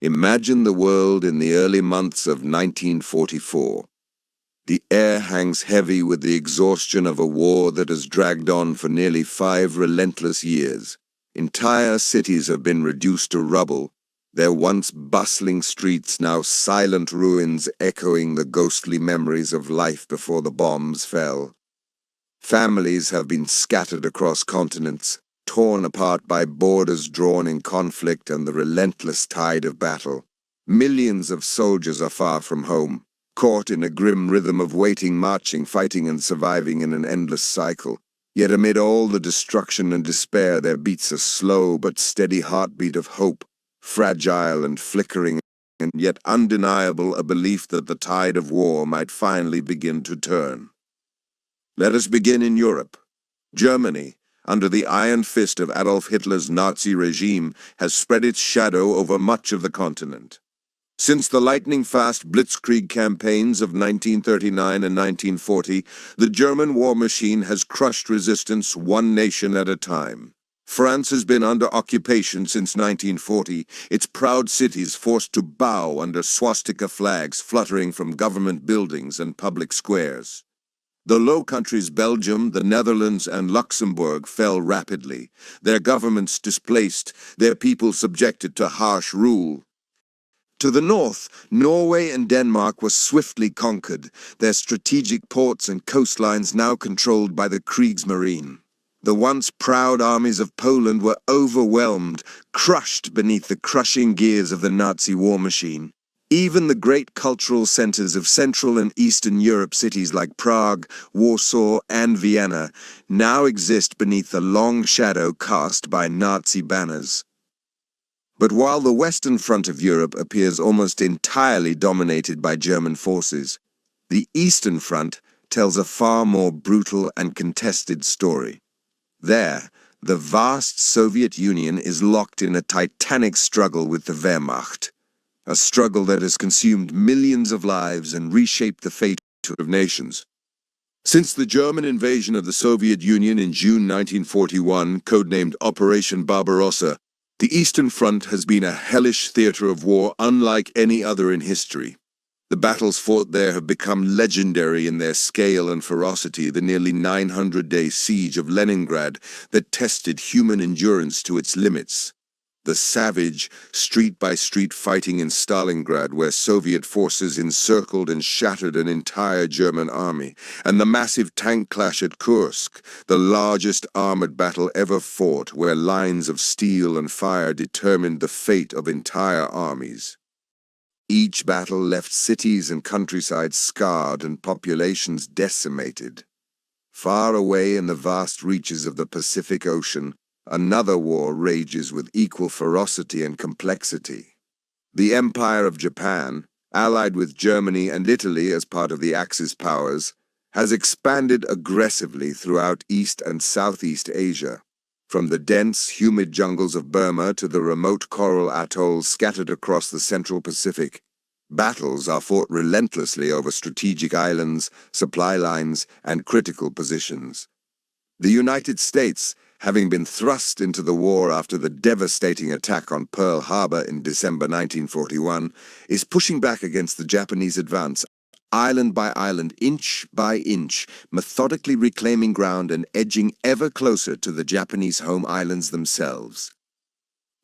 Imagine the world in the early months of 1944. The air hangs heavy with the exhaustion of a war that has dragged on for nearly 5 relentless years. Entire cities have been reduced to rubble, their once bustling streets now silent ruins echoing the ghostly memories of life before the bombs fell. Families have been scattered across continents, torn apart by borders drawn in conflict and the relentless tide of battle. Millions of soldiers are far from home, caught in a grim rhythm of waiting, marching, fighting, and surviving in an endless cycle. Yet amid all the destruction and despair, there beats a slow but steady heartbeat of hope, fragile and flickering, and yet undeniable, a belief that the tide of war might finally begin to turn. Let us begin in Europe. Germany, under the iron fist of Adolf Hitler's Nazi regime, has spread its shadow over much of the continent. Since the lightning-fast blitzkrieg campaigns of 1939 and 1940, the German war machine has crushed resistance one nation at a time. France has been under occupation since 1940, its proud cities forced to bow under swastika flags fluttering from government buildings and public squares. The Low Countries, Belgium, the Netherlands, and Luxembourg fell rapidly, their governments displaced, their people subjected to harsh rule. To the north, Norway and Denmark were swiftly conquered, their strategic ports and coastlines now controlled by the Kriegsmarine. The once proud armies of Poland were overwhelmed, crushed beneath the crushing gears of the Nazi war machine. Even the great cultural centers of Central and Eastern Europe, cities like Prague, Warsaw, and Vienna, now exist beneath the long shadow cast by Nazi banners. But while the western front of Europe appears almost entirely dominated by German forces, the eastern front tells a far more brutal and contested story. There, the vast Soviet Union is locked in a titanic struggle with the Wehrmacht, a struggle that has consumed millions of lives and reshaped the fate of nations. Since the German invasion of the Soviet Union in June 1941, codenamed Operation Barbarossa, the Eastern Front has been a hellish theater of war unlike any other in history. The battles fought there have become legendary in their scale and ferocity, the nearly 900-day siege of Leningrad that tested human endurance to its limits. The savage, street-by-street fighting in Stalingrad, where Soviet forces encircled and shattered an entire German army, and the massive tank clash at Kursk, the largest armored battle ever fought, where lines of steel and fire determined the fate of entire armies. Each battle left cities and countryside scarred and populations decimated. Far away in the vast reaches of the Pacific Ocean, another war rages with equal ferocity and complexity. The Empire of Japan, allied with Germany and Italy as part of the Axis powers, has expanded aggressively throughout East and Southeast Asia, from the dense, humid jungles of Burma to the remote coral atolls scattered across the Central Pacific. Battles are fought relentlessly over strategic islands, supply lines, and critical positions. The United States, having been thrust into the war after the devastating attack on Pearl Harbor in December 1941, is pushing back against the Japanese advance, island by island, inch by inch, methodically reclaiming ground and edging ever closer to the Japanese home islands themselves.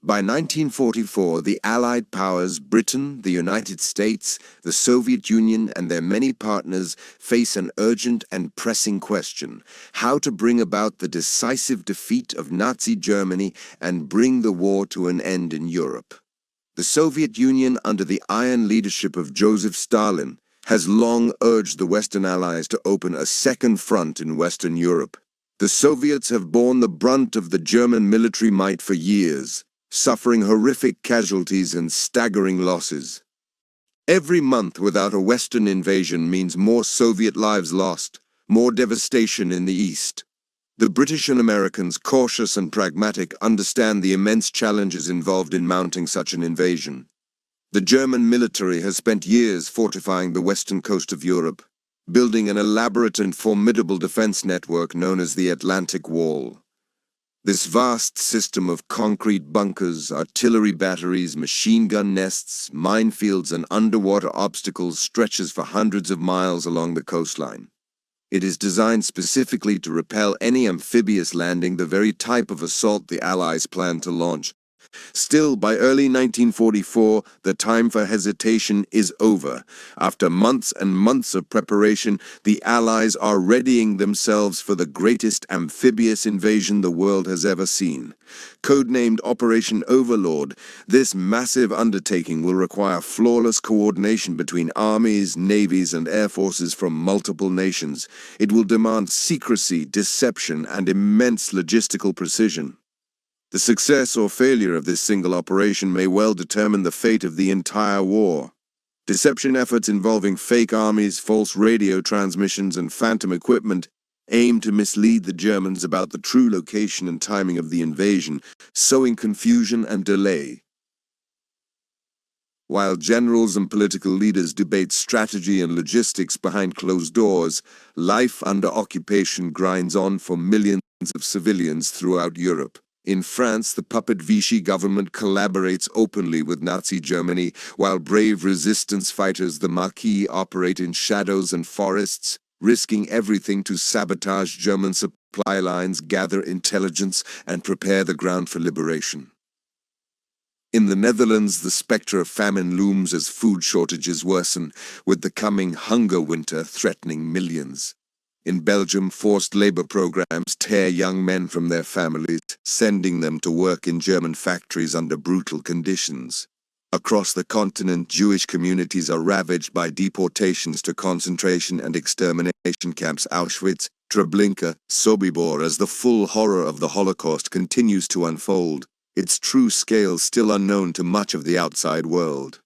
By 1944, the Allied powers, Britain, the United States, the Soviet Union, and their many partners face an urgent and pressing question: how to bring about the decisive defeat of Nazi Germany and bring the war to an end in Europe. The Soviet Union, under the iron leadership of Joseph Stalin, has long urged the Western Allies to open a second front in Western Europe. The Soviets have borne the brunt of the German military might for years, suffering horrific casualties and staggering losses. Every month without a Western invasion means more Soviet lives lost, more devastation in the East. The British and Americans, cautious and pragmatic, understand the immense challenges involved in mounting such an invasion. The German military has spent years fortifying the western coast of Europe, building an elaborate and formidable defense network known as the Atlantic Wall. This vast system of concrete bunkers, artillery batteries, machine gun nests, minefields, and underwater obstacles stretches for hundreds of miles along the coastline. It is designed specifically to repel any amphibious landing, the very type of assault the Allies planned to launch. Still, by early 1944, the time for hesitation is over. After months and months of preparation, the Allies are readying themselves for the greatest amphibious invasion the world has ever seen. Codenamed Operation Overlord, this massive undertaking will require flawless coordination between armies, navies, and air forces from multiple nations. It will demand secrecy, deception, and immense logistical precision. The success or failure of this single operation may well determine the fate of the entire war. Deception efforts involving fake armies, false radio transmissions, and phantom equipment aim to mislead the Germans about the true location and timing of the invasion, sowing confusion and delay. While generals and political leaders debate strategy and logistics behind closed doors, life under occupation grinds on for millions of civilians throughout Europe. In France, the puppet Vichy government collaborates openly with Nazi Germany, while brave resistance fighters, the Maquis, operate in shadows and forests, risking everything to sabotage German supply lines, gather intelligence, and prepare the ground for liberation. In the Netherlands, the spectre of famine looms as food shortages worsen, with the coming hunger winter threatening millions. In Belgium, forced labor programs tear young men from their families, sending them to work in German factories under brutal conditions. Across the continent, Jewish communities are ravaged by deportations to concentration and extermination camps Auschwitz, Treblinka, Sobibor, as the full horror of the Holocaust continues to unfold, its true scale still unknown to much of the outside world.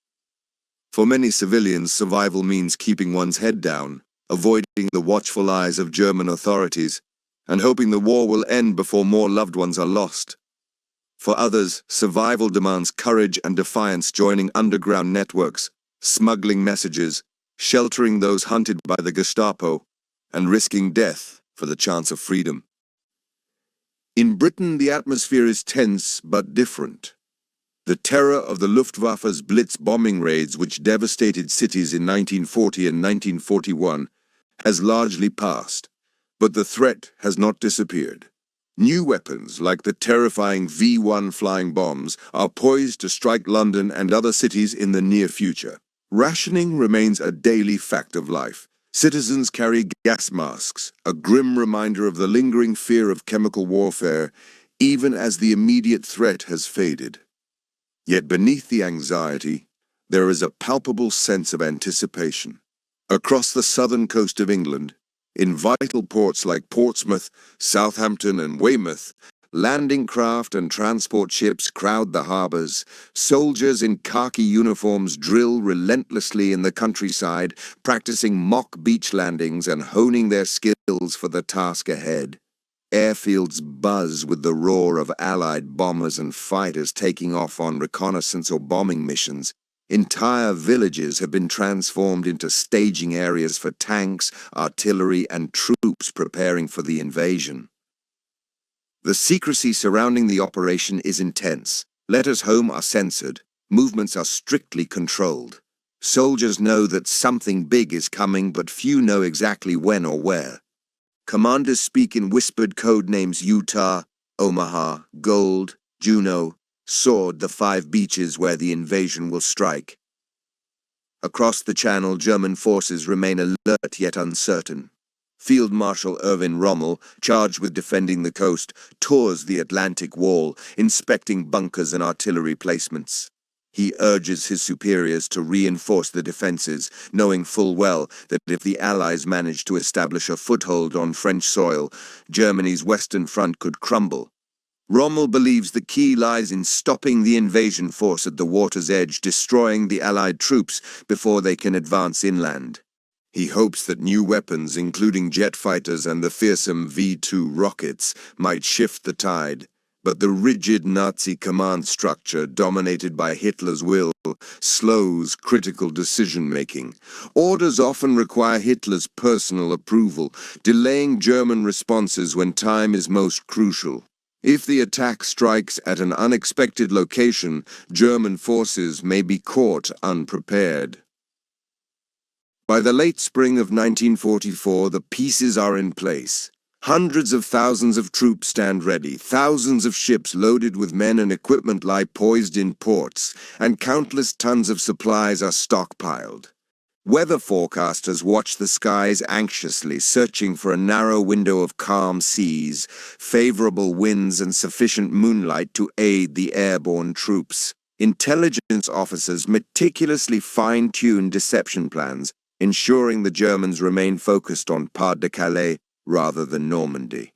For many civilians, survival means keeping one's head down, avoiding the watchful eyes of German authorities, and hoping the war will end before more loved ones are lost. For others, survival demands courage and defiance, joining underground networks, smuggling messages, sheltering those hunted by the Gestapo, and risking death for the chance of freedom. In Britain, the atmosphere is tense but different. The terror of the Luftwaffe's Blitz bombing raids, which devastated cities in 1940 and 1941, has largely passed, but the threat has not disappeared. New weapons, like the terrifying V-1 flying bombs, are poised to strike London and other cities in the near future. Rationing remains a daily fact of life. Citizens carry gas masks, a grim reminder of the lingering fear of chemical warfare, even as the immediate threat has faded. Yet beneath the anxiety, there is a palpable sense of anticipation. Across the southern coast of England, in vital ports like Portsmouth, Southampton, and Weymouth, landing craft and transport ships crowd the harbours. Soldiers in khaki uniforms drill relentlessly in the countryside, practicing mock beach landings and honing their skills for the task ahead. Airfields buzz with the roar of Allied bombers and fighters taking off on reconnaissance or bombing missions. Entire villages have been transformed into staging areas for tanks, artillery, and troops preparing for the invasion. The secrecy surrounding the operation is intense. Letters home are censored. Movements are strictly controlled. Soldiers know that something big is coming, but few know exactly when or where. Commanders speak in whispered code names: Utah, Omaha, Gold, Juno, Sword, the 5 beaches where the invasion will strike. Across the Channel, German forces remain alert yet uncertain. Field Marshal Erwin Rommel, charged with defending the coast, tours the Atlantic Wall, inspecting bunkers and artillery placements. He urges his superiors to reinforce the defenses, knowing full well that if the Allies managed to establish a foothold on French soil, Germany's western front could crumble. Rommel believes the key lies in stopping the invasion force at the water's edge, destroying the Allied troops before they can advance inland. He hopes that new weapons, including jet fighters and the fearsome V-2 rockets, might shift the tide. But the rigid Nazi command structure, dominated by Hitler's will, slows critical decision-making. Orders often require Hitler's personal approval, delaying German responses when time is most crucial. If the attack strikes at an unexpected location, German forces may be caught unprepared. By the late spring of 1944, the pieces are in place. Hundreds of thousands of troops stand ready, thousands of ships loaded with men and equipment lie poised in ports, and countless tons of supplies are stockpiled. Weather forecasters watch the skies anxiously, searching for a narrow window of calm seas, favorable winds, and sufficient moonlight to aid the airborne troops. Intelligence officers meticulously fine-tune deception plans, ensuring the Germans remain focused on Pas-de-Calais rather than Normandy.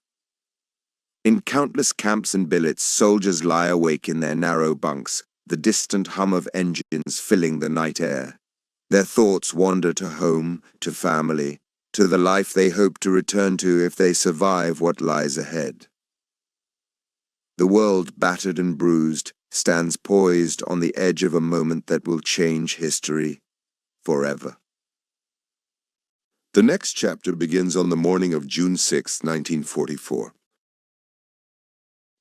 In countless camps and billets, soldiers lie awake in their narrow bunks, the distant hum of engines filling the night air. Their thoughts wander to home, to family, to the life they hope to return to if they survive what lies ahead. The world, battered and bruised, stands poised on the edge of a moment that will change history forever. The next chapter begins on the morning of June 6, 1944.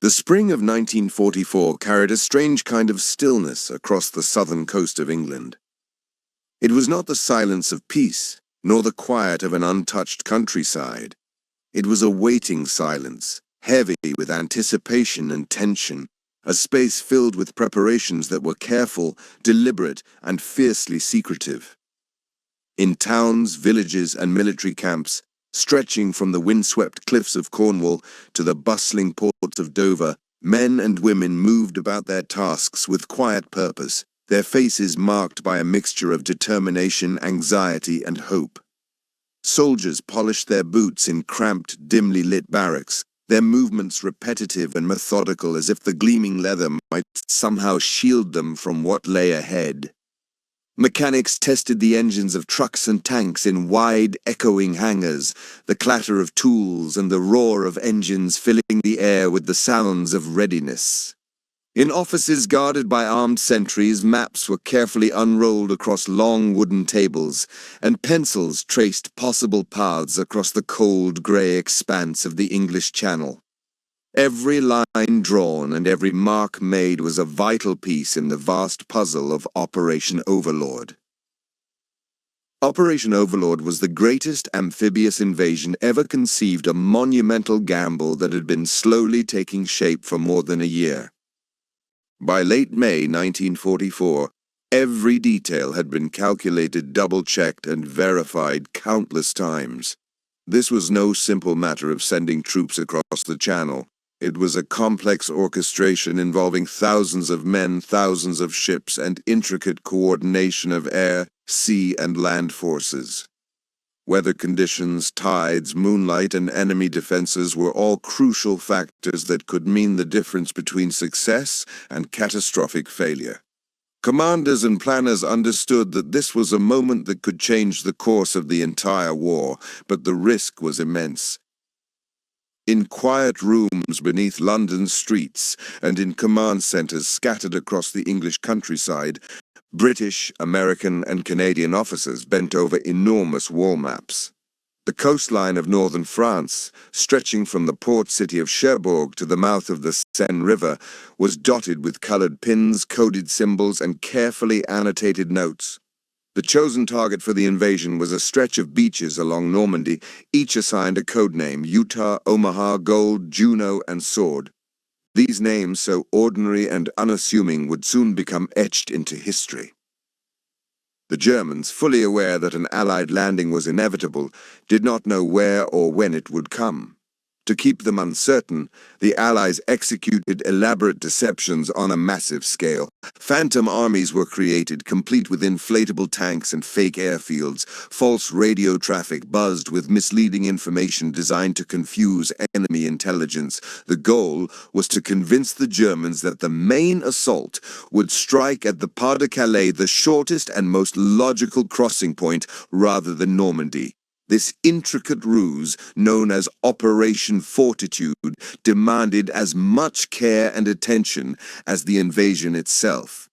The spring of 1944 carried a strange kind of stillness across the southern coast of England. It was not the silence of peace, nor the quiet of an untouched countryside. It was a waiting silence, heavy with anticipation and tension, a space filled with preparations that were careful, deliberate, and fiercely secretive. In towns, villages, and military camps, stretching from the windswept cliffs of Cornwall to the bustling ports of Dover, men and women moved about their tasks with quiet purpose, their faces marked by a mixture of determination, anxiety, and hope. Soldiers polished their boots in cramped, dimly lit barracks, their movements repetitive and methodical as if the gleaming leather might somehow shield them from what lay ahead. Mechanics tested the engines of trucks and tanks in wide, echoing hangars, the clatter of tools and the roar of engines filling the air with the sounds of readiness. In offices guarded by armed sentries, maps were carefully unrolled across long wooden tables, and pencils traced possible paths across the cold, grey expanse of the English Channel. Every line drawn and every mark made was a vital piece in the vast puzzle of Operation Overlord. Operation Overlord was the greatest amphibious invasion ever conceived, a monumental gamble that had been slowly taking shape for more than a year. By late May 1944, every detail had been calculated, double-checked, and verified countless times. This was no simple matter of sending troops across the Channel. It was a complex orchestration involving thousands of men, thousands of ships, and intricate coordination of air, sea, and land forces. Weather conditions, tides, moonlight, and enemy defenses were all crucial factors that could mean the difference between success and catastrophic failure. Commanders and planners understood that this was a moment that could change the course of the entire war, but the risk was immense. In quiet rooms beneath London's streets and in command centers scattered across the English countryside, British, American, and Canadian officers bent over enormous wall maps. The coastline of northern France, stretching from the port city of Cherbourg to the mouth of the Seine River, was dotted with colored pins, coded symbols, and carefully annotated notes. The chosen target for the invasion was a stretch of beaches along Normandy, each assigned a code name: Utah, Omaha, Gold, Juno, and Sword. These names, so ordinary and unassuming, would soon become etched into history. The Germans, fully aware that an Allied landing was inevitable, did not know where or when it would come. To keep them uncertain, the Allies executed elaborate deceptions on a massive scale. Phantom armies were created, complete with inflatable tanks and fake airfields. False radio traffic buzzed with misleading information designed to confuse enemy intelligence. The goal was to convince the Germans that the main assault would strike at the Pas-de-Calais, the shortest and most logical crossing point, rather than Normandy. This intricate ruse, known as Operation Fortitude, demanded as much care and attention as the invasion itself.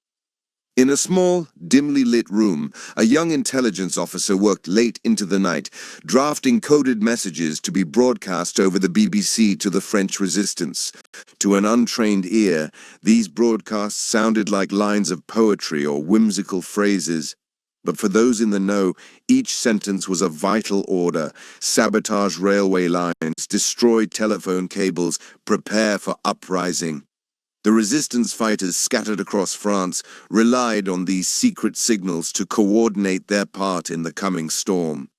In a small, dimly lit room, a young intelligence officer worked late into the night, drafting coded messages to be broadcast over the BBC to the French resistance. To an untrained ear, these broadcasts sounded like lines of poetry or whimsical phrases. But for those in the know, each sentence was a vital order: sabotage railway lines, destroy telephone cables, prepare for uprising. The resistance fighters scattered across France relied on these secret signals to coordinate their part in the coming storm.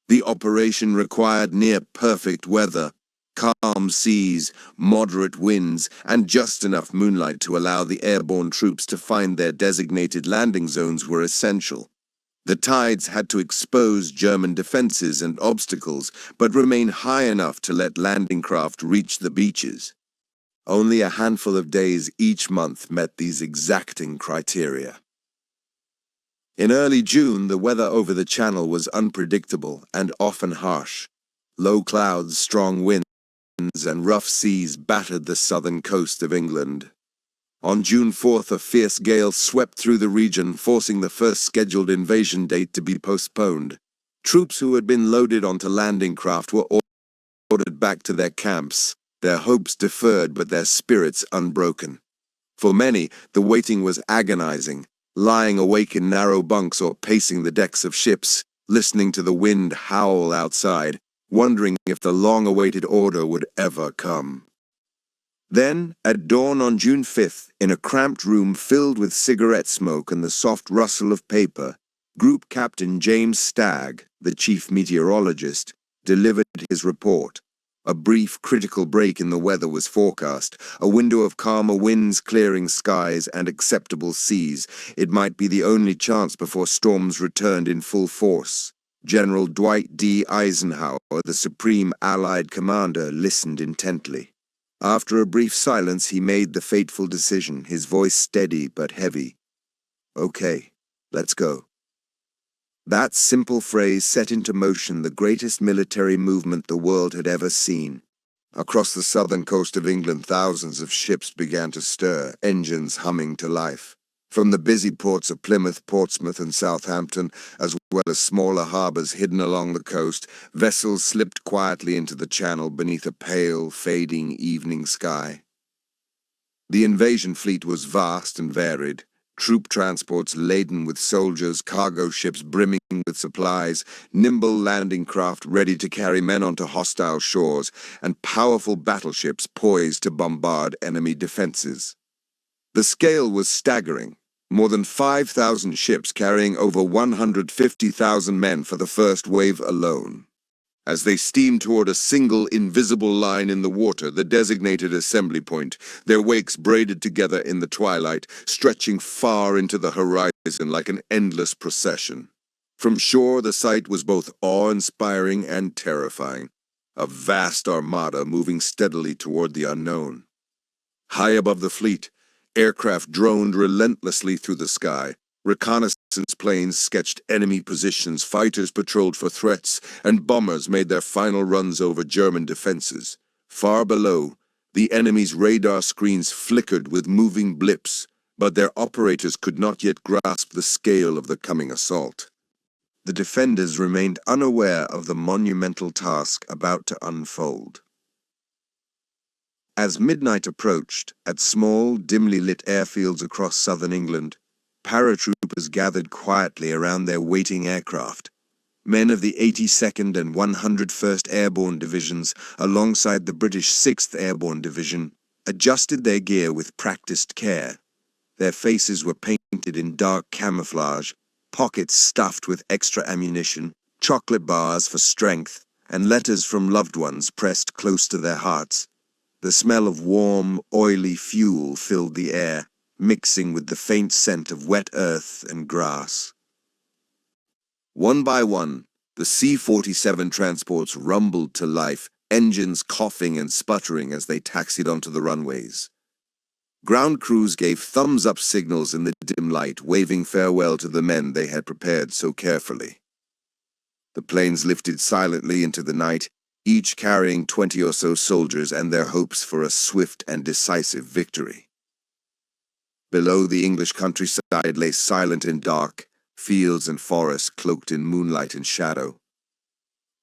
The operation required near-perfect weather: calm seas, moderate winds, and just enough moonlight to allow the airborne troops to find their designated landing zones were essential. The tides had to expose German defenses and obstacles, but remain high enough to let landing craft reach the beaches. Only a handful of days each month met these exacting criteria. In early June, the weather over the Channel was unpredictable and often harsh. Low clouds, strong winds, and rough seas battered the southern coast of England. On June 4th, a fierce gale swept through the region, forcing the first scheduled invasion date to be postponed. Troops who had been loaded onto landing craft were ordered back to their camps, their hopes deferred but their spirits unbroken. For many, the waiting was agonizing, lying awake in narrow bunks or pacing the decks of ships, listening to the wind howl outside, wondering if the long-awaited order would ever come. Then, at dawn on June 5th, in a cramped room filled with cigarette smoke and the soft rustle of paper, Group Captain James Stagg, the chief meteorologist, delivered his report. A brief, critical break in the weather was forecast, a window of calmer winds, clearing skies, and acceptable seas. It might be the only chance before storms returned in full force. General Dwight D. Eisenhower, the Supreme Allied Commander, listened intently. After a brief silence, he made the fateful decision, his voice steady but heavy. "Okay, let's go." That simple phrase set into motion the greatest military movement the world had ever seen. Across the southern coast of England, thousands of ships began to stir, engines humming to life. From the busy ports of Plymouth, Portsmouth, and Southampton, as well as smaller harbors hidden along the coast, vessels slipped quietly into the Channel beneath a pale, fading evening sky. The invasion fleet was vast and varied. Troop transports laden with soldiers, cargo ships brimming with supplies, nimble landing craft ready to carry men onto hostile shores, and powerful battleships poised to bombard enemy defenses. The scale was staggering. More than 5,000 ships carrying over 150,000 men for the first wave alone. As they steamed toward a single invisible line in the water, the designated assembly point, their wakes braided together in the twilight, stretching far into the horizon like an endless procession. From shore, the sight was both awe-inspiring and terrifying. A vast armada moving steadily toward the unknown. High above the fleet, aircraft droned relentlessly through the sky. Reconnaissance planes sketched enemy positions, fighters patrolled for threats, and bombers made their final runs over German defenses. Far below, the enemy's radar screens flickered with moving blips, but their operators could not yet grasp the scale of the coming assault. The defenders remained unaware of the monumental task about to unfold. As midnight approached, at small, dimly lit airfields across southern England, paratroopers gathered quietly around their waiting aircraft. Men of the 82nd and 101st Airborne Divisions, alongside the British 6th Airborne Division, adjusted their gear with practiced care. Their faces were painted in dark camouflage, pockets stuffed with extra ammunition, chocolate bars for strength, and letters from loved ones pressed close to their hearts. The smell of warm, oily fuel filled the air, mixing with the faint scent of wet earth and grass. One by one, the C-47 transports rumbled to life, engines coughing and sputtering as they taxied onto the runways. Ground crews gave thumbs-up signals in the dim light, waving farewell to the men they had prepared so carefully. The planes lifted silently into the night, each carrying 20 or so soldiers and their hopes for a swift and decisive victory. Below, the English countryside lay silent and dark, fields and forests cloaked in moonlight and shadow.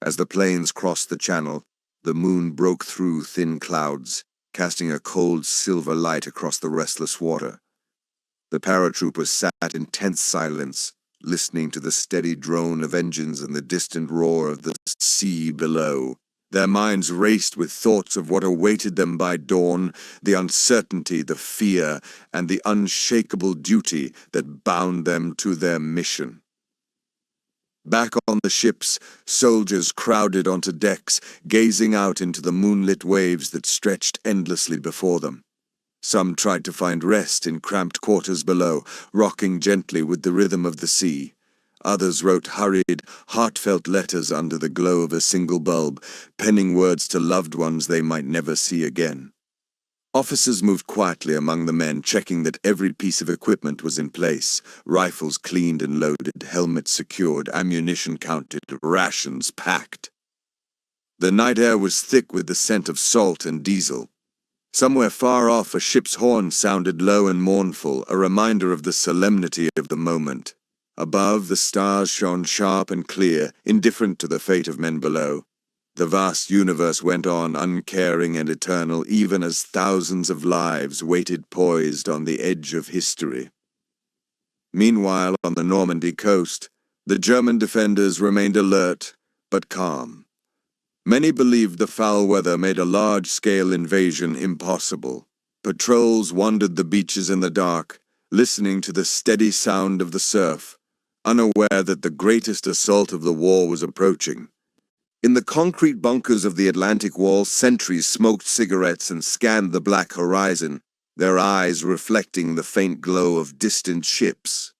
As the planes crossed the channel, the moon broke through thin clouds, casting a cold silver light across the restless water. The paratroopers sat in tense silence, listening to the steady drone of engines and the distant roar of the sea below. Their minds raced with thoughts of what awaited them by dawn, the uncertainty, the fear, and the unshakable duty that bound them to their mission. Back on the ships, soldiers crowded onto decks, gazing out into the moonlit waves that stretched endlessly before them. Some tried to find rest in cramped quarters below, rocking gently with the rhythm of the sea. Others wrote hurried, heartfelt letters under the glow of a single bulb, penning words to loved ones they might never see again. Officers moved quietly among the men, checking that every piece of equipment was in place, rifles cleaned and loaded, helmets secured, ammunition counted, rations packed. The night air was thick with the scent of salt and diesel. Somewhere far off, a ship's horn sounded low and mournful, a reminder of the solemnity of the moment. Above, the stars shone sharp and clear, indifferent to the fate of men below. The vast universe went on, uncaring and eternal, even as thousands of lives waited poised on the edge of history. Meanwhile, on the Normandy coast, the German defenders remained alert, but calm. Many believed the foul weather made a large-scale invasion impossible. Patrols wandered the beaches in the dark, listening to the steady sound of the surf, unaware that the greatest assault of the war was approaching. In the concrete bunkers of the Atlantic Wall, sentries smoked cigarettes and scanned the black horizon, their eyes reflecting the faint glow of distant ships.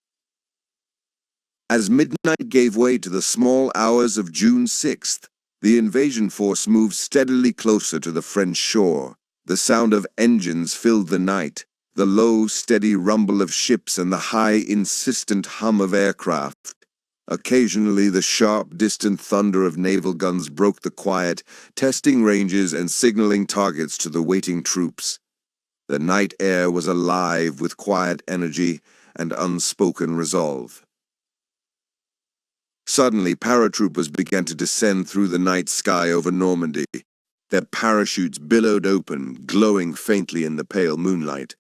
As midnight gave way to the small hours of June 6th, the invasion force moved steadily closer to the French shore. The sound of engines filled the night, the low, steady rumble of ships and the high, insistent hum of aircraft. Occasionally, the sharp, distant thunder of naval guns broke the quiet, testing ranges and signaling targets to the waiting troops. The night air was alive with quiet energy and unspoken resolve. Suddenly, paratroopers began to descend through the night sky over Normandy. Their parachutes billowed open, glowing faintly in the pale moonlight.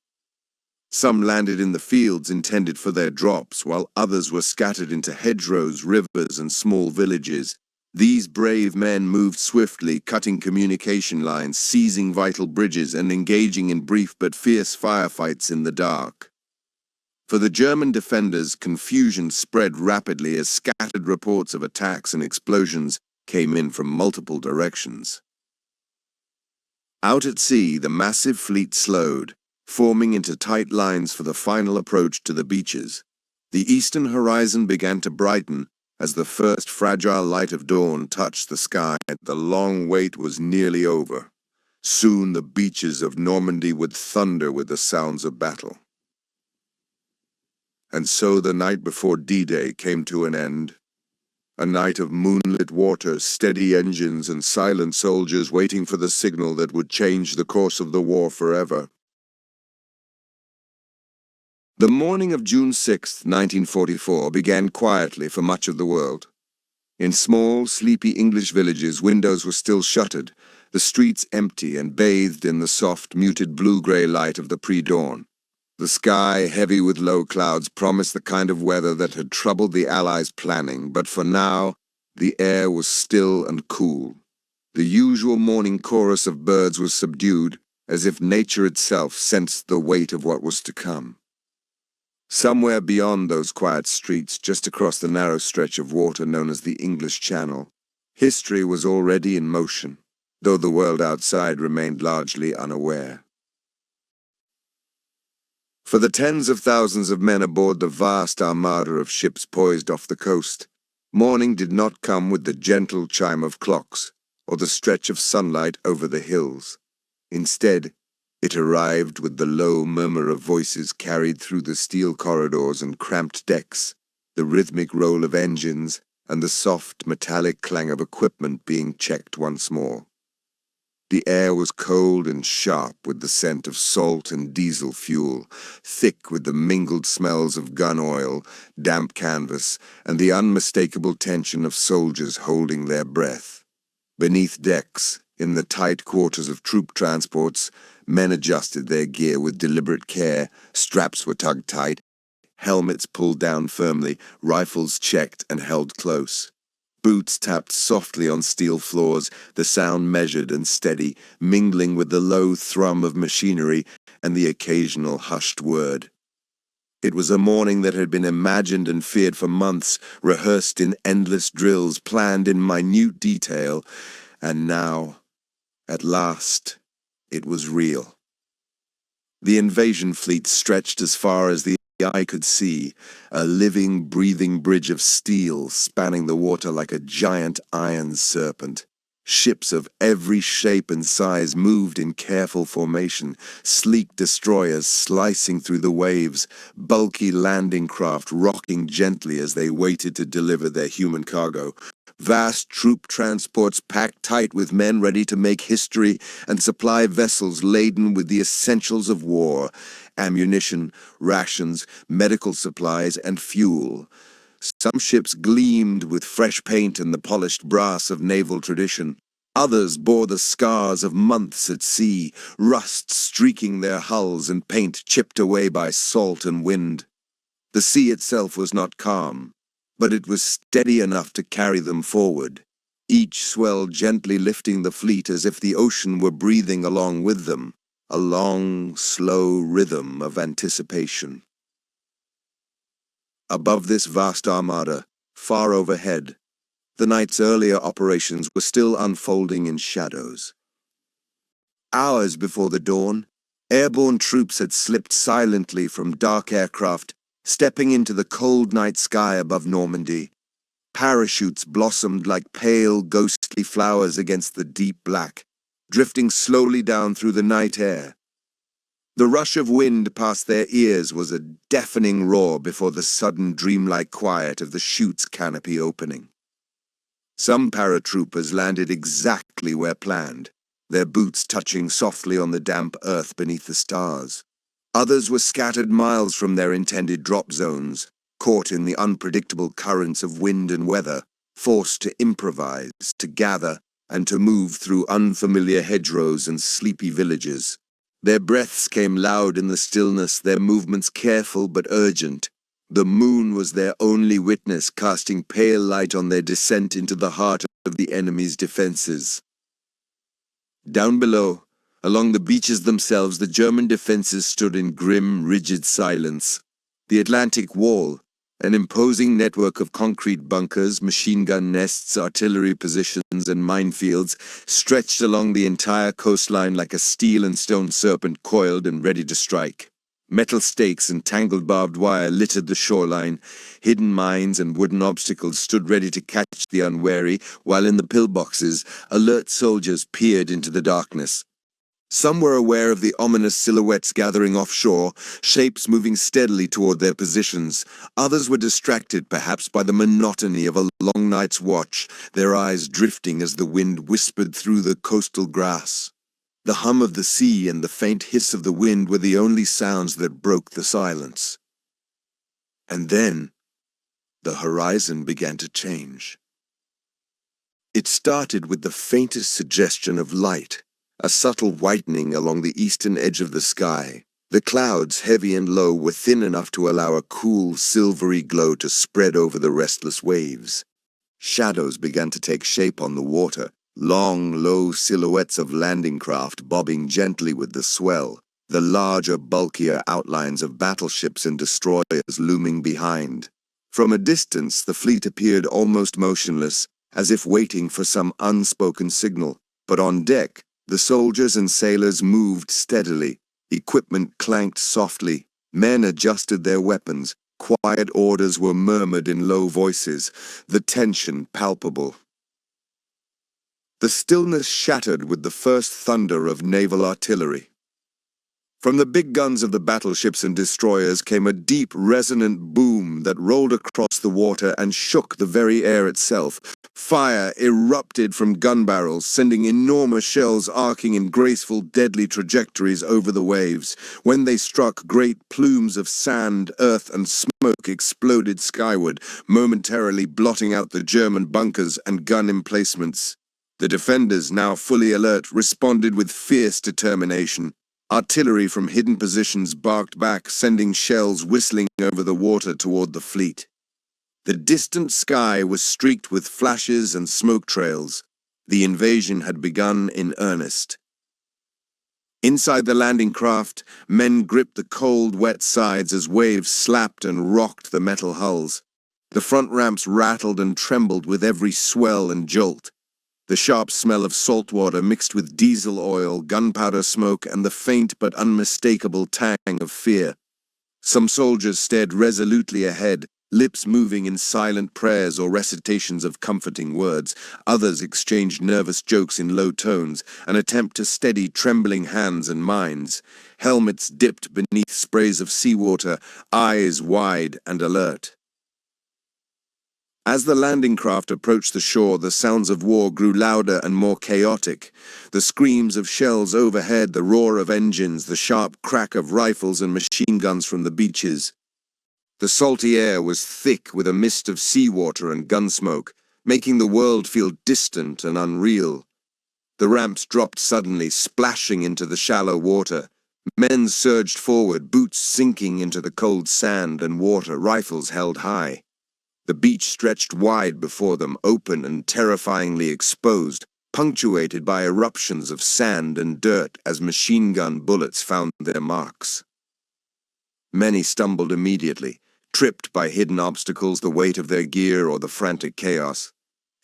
Some landed in the fields intended for their drops, while others were scattered into hedgerows, rivers, and small villages. These brave men moved swiftly, cutting communication lines, seizing vital bridges, and engaging in brief but fierce firefights in the dark. For the German defenders, confusion spread rapidly as scattered reports of attacks and explosions came in from multiple directions. Out at sea, the massive fleet slowed, forming into tight lines for the final approach to the beaches. The eastern horizon began to brighten as the first fragile light of dawn touched the sky. The long wait was nearly over. Soon the beaches of Normandy would thunder with the sounds of battle. And so the night before D-Day came to an end. A night of moonlit water, steady engines, and silent soldiers waiting for the signal that would change the course of the war forever. The morning of June 6, 1944, began quietly for much of the world. In small, sleepy English villages, windows were still shuttered, the streets empty and bathed in the soft, muted blue-gray light of the pre-dawn. The sky, heavy with low clouds, promised the kind of weather that had troubled the Allies' planning, but for now, the air was still and cool. The usual morning chorus of birds was subdued, as if nature itself sensed the weight of what was to come. Somewhere beyond those quiet streets, just across the narrow stretch of water known as the English Channel, history was already in motion, though the world outside remained largely unaware. For the tens of thousands of men aboard the vast armada of ships poised off the coast, morning did not come with the gentle chime of clocks or the stretch of sunlight over the hills. Instead, it arrived with the low murmur of voices carried through the steel corridors and cramped decks, the rhythmic roll of engines, and the soft metallic clang of equipment being checked once more. The air was cold and sharp with the scent of salt and diesel fuel, thick with the mingled smells of gun oil, damp canvas, and the unmistakable tension of soldiers holding their breath. Beneath decks, in the tight quarters of troop transports, men adjusted their gear with deliberate care, straps were tugged tight, helmets pulled down firmly, rifles checked and held close. Boots tapped softly on steel floors, the sound measured and steady, mingling with the low thrum of machinery and the occasional hushed word. It was a morning that had been imagined and feared for months, rehearsed in endless drills, planned in minute detail, and now, at last, it was real. The invasion fleet stretched as far as the eye could see, a living, breathing bridge of steel spanning the water like a giant iron serpent. Ships of every shape and size moved in careful formation, sleek destroyers slicing through the waves, bulky landing craft rocking gently as they waited to deliver their human cargo. Vast troop transports packed tight with men ready to make history, and supply vessels laden with the essentials of war: ammunition, rations, medical supplies, and fuel. Some ships gleamed with fresh paint and the polished brass of naval tradition. Others bore the scars of months at sea, rust streaking their hulls and paint chipped away by salt and wind. The sea itself was not calm, but it was steady enough to carry them forward, each swell gently lifting the fleet as if the ocean were breathing along with them, a long, slow rhythm of anticipation. Above this vast armada, far overhead, the night's earlier operations were still unfolding in shadows. Hours before the dawn, airborne troops had slipped silently from dark aircraft, stepping into the cold night sky above Normandy. Parachutes blossomed like pale, ghostly flowers against the deep black, drifting slowly down through the night air. The rush of wind past their ears was a deafening roar before the sudden dreamlike quiet of the chute's canopy opening. Some paratroopers landed exactly where planned, their boots touching softly on the damp earth beneath the stars. Others were scattered miles from their intended drop zones, caught in the unpredictable currents of wind and weather, forced to improvise, to gather, and to move through unfamiliar hedgerows and sleepy villages. Their breaths came loud in the stillness, their movements careful but urgent. The moon was their only witness, casting pale light on their descent into the heart of the enemy's defenses. Down below, along the beaches themselves, the German defenses stood in grim, rigid silence. The Atlantic Wall, an imposing network of concrete bunkers, machine gun nests, artillery positions, and minefields, stretched along the entire coastline like a steel and stone serpent coiled and ready to strike. Metal stakes and tangled barbed wire littered the shoreline. Hidden mines and wooden obstacles stood ready to catch the unwary, while in the pillboxes, alert soldiers peered into the darkness. Some were aware of the ominous silhouettes gathering offshore, shapes moving steadily toward their positions. Others were distracted, perhaps, by the monotony of a long night's watch, their eyes drifting as the wind whispered through the coastal grass. The hum of the sea and the faint hiss of the wind were the only sounds that broke the silence. And then, the horizon began to change. It started with the faintest suggestion of light, a subtle whitening along the eastern edge of the sky. The clouds, heavy and low, were thin enough to allow a cool, silvery glow to spread over the restless waves. Shadows began to take shape on the water, long, low silhouettes of landing craft bobbing gently with the swell, the larger, bulkier outlines of battleships and destroyers looming behind. From a distance, the fleet appeared almost motionless, as if waiting for some unspoken signal. But on deck, the soldiers and sailors moved steadily. Equipment clanked softly. Men adjusted their weapons. Quiet orders were murmured in low voices, the tension palpable. The stillness shattered with the first thunder of naval artillery. From the big guns of the battleships and destroyers came a deep, resonant boom that rolled across the water and shook the very air itself. Fire erupted from gun barrels, sending enormous shells arcing in graceful, deadly trajectories over the waves. When they struck, great plumes of sand, earth, and smoke exploded skyward, momentarily blotting out the German bunkers and gun emplacements. The defenders, now fully alert, responded with fierce determination. Artillery from hidden positions barked back, sending shells whistling over the water toward the fleet. The distant sky was streaked with flashes and smoke trails. The invasion had begun in earnest. Inside the landing craft, men gripped the cold, wet sides as waves slapped and rocked the metal hulls. The front ramps rattled and trembled with every swell and jolt. The sharp smell of salt water mixed with diesel oil, gunpowder smoke, and the faint but unmistakable tang of fear. Some soldiers stared resolutely ahead, lips moving in silent prayers or recitations of comforting words. Others exchanged nervous jokes in low tones, an attempt to steady trembling hands and minds. Helmets dipped beneath sprays of seawater, eyes wide and alert. As the landing craft approached the shore, the sounds of war grew louder and more chaotic. The screams of shells overhead, the roar of engines, the sharp crack of rifles and machine guns from the beaches. The salty air was thick with a mist of seawater and gun smoke, making the world feel distant and unreal. The ramps dropped suddenly, splashing into the shallow water. Men surged forward, boots sinking into the cold sand and water, rifles held high. The beach stretched wide before them, open and terrifyingly exposed, punctuated by eruptions of sand and dirt as machine gun bullets found their marks. Many stumbled immediately, tripped by hidden obstacles, the weight of their gear, or the frantic chaos.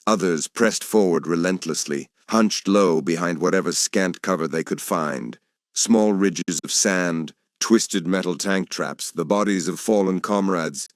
Others pressed forward relentlessly, hunched low behind whatever scant cover they could find. Small ridges of sand, twisted metal tank traps, the bodies of fallen comrades.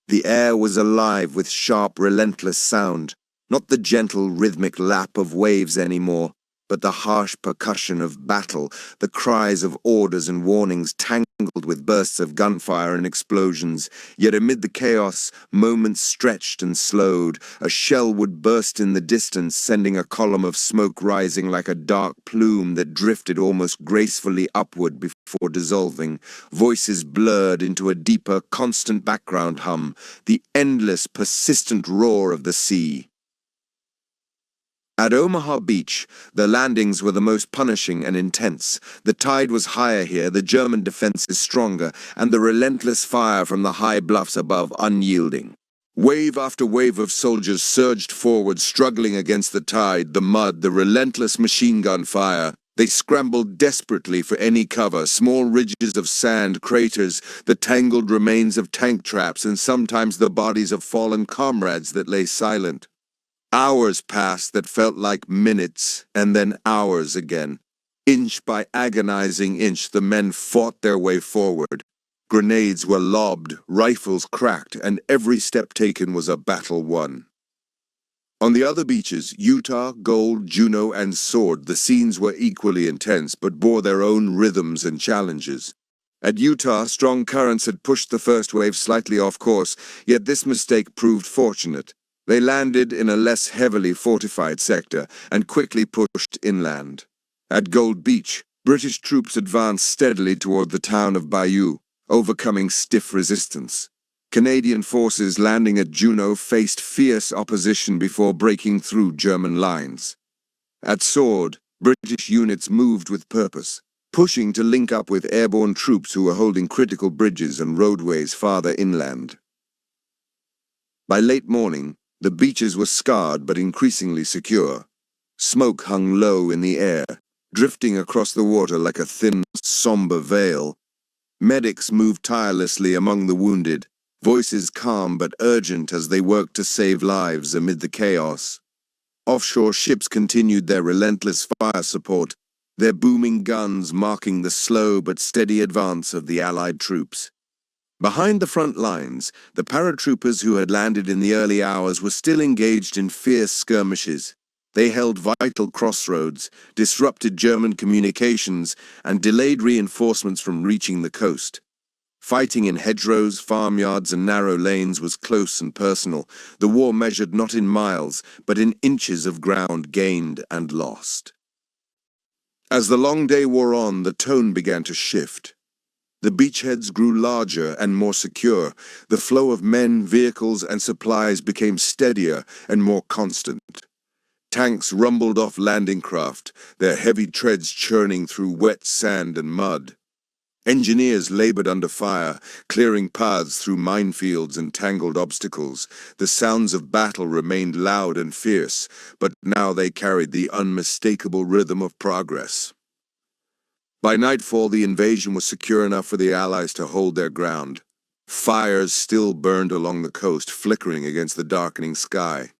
The air was alive with sharp, relentless sound, not the gentle, rhythmic lap of waves anymore, but the harsh percussion of battle, the cries of orders and warnings tangled with bursts of gunfire and explosions. Yet amid the chaos, moments stretched and slowed. A shell would burst in the distance, sending a column of smoke rising like a dark plume that drifted almost gracefully upward before dissolving. Voices blurred into a deeper, constant background hum, the endless, persistent roar of the sea. At Omaha Beach, the landings were the most punishing and intense. The tide was higher here, the German defenses stronger, and the relentless fire from the high bluffs above unyielding. Wave after wave of soldiers surged forward, struggling against the tide, the mud, the relentless machine gun fire. They scrambled desperately for any cover, small ridges of sand, craters, the tangled remains of tank traps, and sometimes the bodies of fallen comrades that lay silent. Hours passed that felt like minutes, and then hours again. Inch by agonizing inch, the men fought their way forward. Grenades were lobbed, rifles cracked, and every step taken was a battle won. On the other beaches, Utah, Gold, Juneau, and Sword, the scenes were equally intense, but bore their own rhythms and challenges. At Utah, strong currents had pushed the first wave slightly off course, yet this mistake proved fortunate. They landed in a less heavily fortified sector and quickly pushed inland. At Gold Beach, British troops advanced steadily toward the town of Bayou, overcoming stiff resistance. Canadian forces landing at Juneau faced fierce opposition before breaking through German lines. At Sword, British units moved with purpose, pushing to link up with airborne troops who were holding critical bridges and roadways farther inland. By late morning, the beaches were scarred but increasingly secure. Smoke hung low in the air, drifting across the water like a thin, somber veil. Medics moved tirelessly among the wounded, voices calm but urgent as they worked to save lives amid the chaos. Offshore ships continued their relentless fire support, their booming guns marking the slow but steady advance of the Allied troops. Behind the front lines, the paratroopers who had landed in the early hours were still engaged in fierce skirmishes. They held vital crossroads, disrupted German communications, and delayed reinforcements from reaching the coast. Fighting in hedgerows, farmyards, and narrow lanes was close and personal. The war measured not in miles, but in inches of ground gained and lost. As the long day wore on, the tone began to shift. The beachheads grew larger and more secure. The flow of men, vehicles, and supplies became steadier and more constant. Tanks rumbled off landing craft, their heavy treads churning through wet sand and mud. Engineers labored under fire, clearing paths through minefields and tangled obstacles. The sounds of battle remained loud and fierce, but now they carried the unmistakable rhythm of progress. By nightfall, the invasion was secure enough for the Allies to hold their ground. Fires still burned along the coast, flickering against the darkening sky.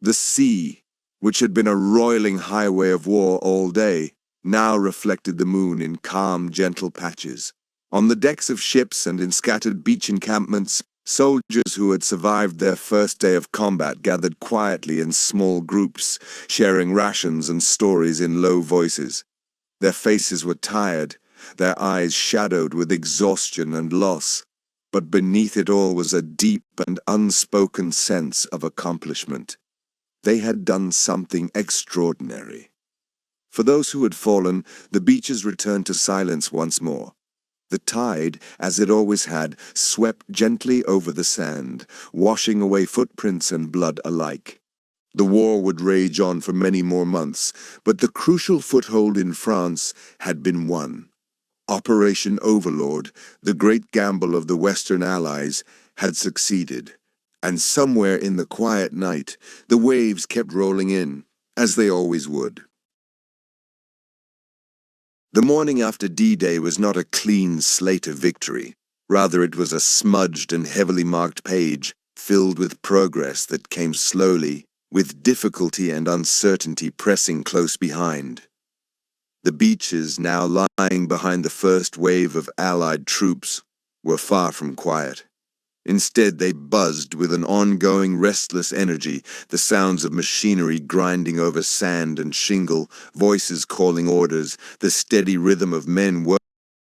The sea, which had been a roiling highway of war all day, now reflected the moon in calm, gentle patches. On the decks of ships and in scattered beach encampments, soldiers who had survived their first day of combat gathered quietly in small groups, sharing rations and stories in low voices. Their faces were tired, their eyes shadowed with exhaustion and loss, but beneath it all was a deep and unspoken sense of accomplishment. They had done something extraordinary. For those who had fallen, the beaches returned to silence once more. The tide, as it always had, swept gently over the sand, washing away footprints and blood alike. The war would rage on for many more months, but the crucial foothold in France had been won. Operation Overlord, the great gamble of the Western Allies, had succeeded. And somewhere in the quiet night, the waves kept rolling in, as they always would. The morning after D-Day was not a clean slate of victory. Rather, it was a smudged and heavily marked page, filled with progress that came slowly, with difficulty and uncertainty pressing close behind. The beaches, now lying behind the first wave of Allied troops, were far from quiet. Instead, they buzzed with an ongoing restless energy, the sounds of machinery grinding over sand and shingle, voices calling orders, the steady rhythm of men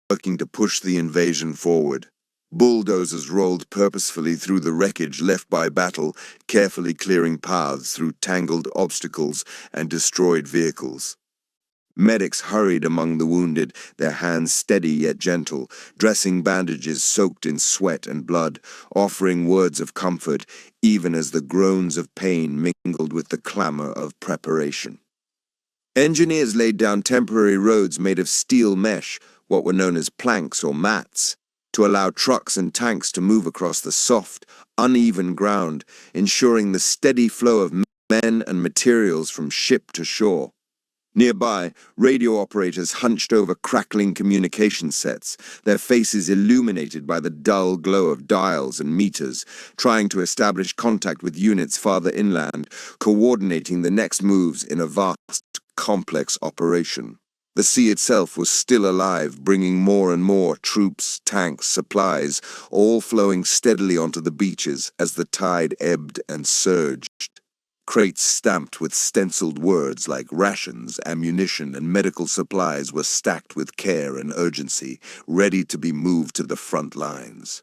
working to push the invasion forward. Bulldozers rolled purposefully through the wreckage left by battle, carefully clearing paths through tangled obstacles and destroyed vehicles. Medics hurried among the wounded, their hands steady yet gentle, dressing bandages soaked in sweat and blood, offering words of comfort, even as the groans of pain mingled with the clamor of preparation. Engineers laid down temporary roads made of steel mesh, what were known as planks or mats, to allow trucks and tanks to move across the soft, uneven ground, ensuring the steady flow of men and materials from ship to shore. Nearby, radio operators hunched over crackling communication sets, their faces illuminated by the dull glow of dials and meters, trying to establish contact with units farther inland, coordinating the next moves in a vast, complex operation. The sea itself was still alive, bringing more and more troops, tanks, supplies, all flowing steadily onto the beaches as the tide ebbed and surged. Crates stamped with stenciled words like rations, ammunition, and medical supplies were stacked with care and urgency, ready to be moved to the front lines.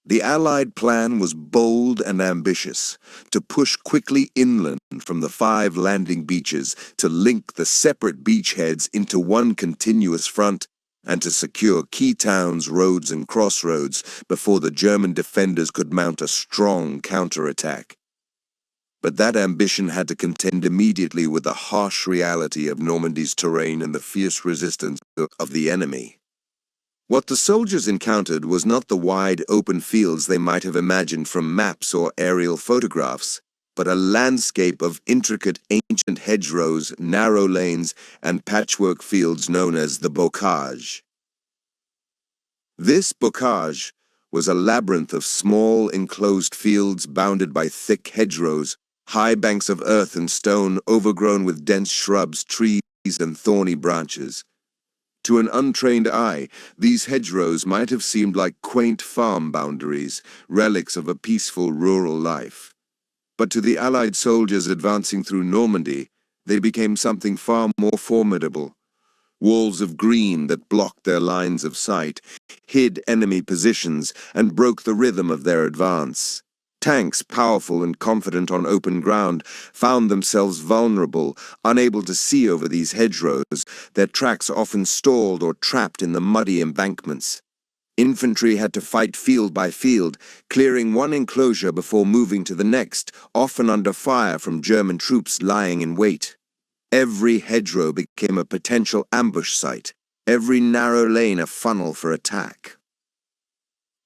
The Allied plan was bold and ambitious, to push quickly inland from the 5 landing beaches, to link the separate beachheads into one continuous front, and to secure key towns, roads, and crossroads before the German defenders could mount a strong counterattack. But that ambition had to contend immediately with the harsh reality of Normandy's terrain and the fierce resistance of the enemy. What the soldiers encountered was not the wide open fields they might have imagined from maps or aerial photographs, but a landscape of intricate ancient hedgerows, narrow lanes, and patchwork fields known as the bocage. This bocage was a labyrinth of small enclosed fields bounded by thick hedgerows, high banks of earth and stone overgrown with dense shrubs, trees, and thorny branches. To an untrained eye, these hedgerows might have seemed like quaint farm boundaries, relics of a peaceful rural life. But to the Allied soldiers advancing through Normandy, they became something far more formidable. Walls of green that blocked their lines of sight, hid enemy positions, and broke the rhythm of their advance. Tanks, powerful and confident on open ground, found themselves vulnerable, unable to see over these hedgerows, their tracks often stalled or trapped in the muddy embankments. Infantry had to fight field by field, clearing one enclosure before moving to the next, often under fire from German troops lying in wait. Every hedgerow became a potential ambush site, every narrow lane a funnel for attack.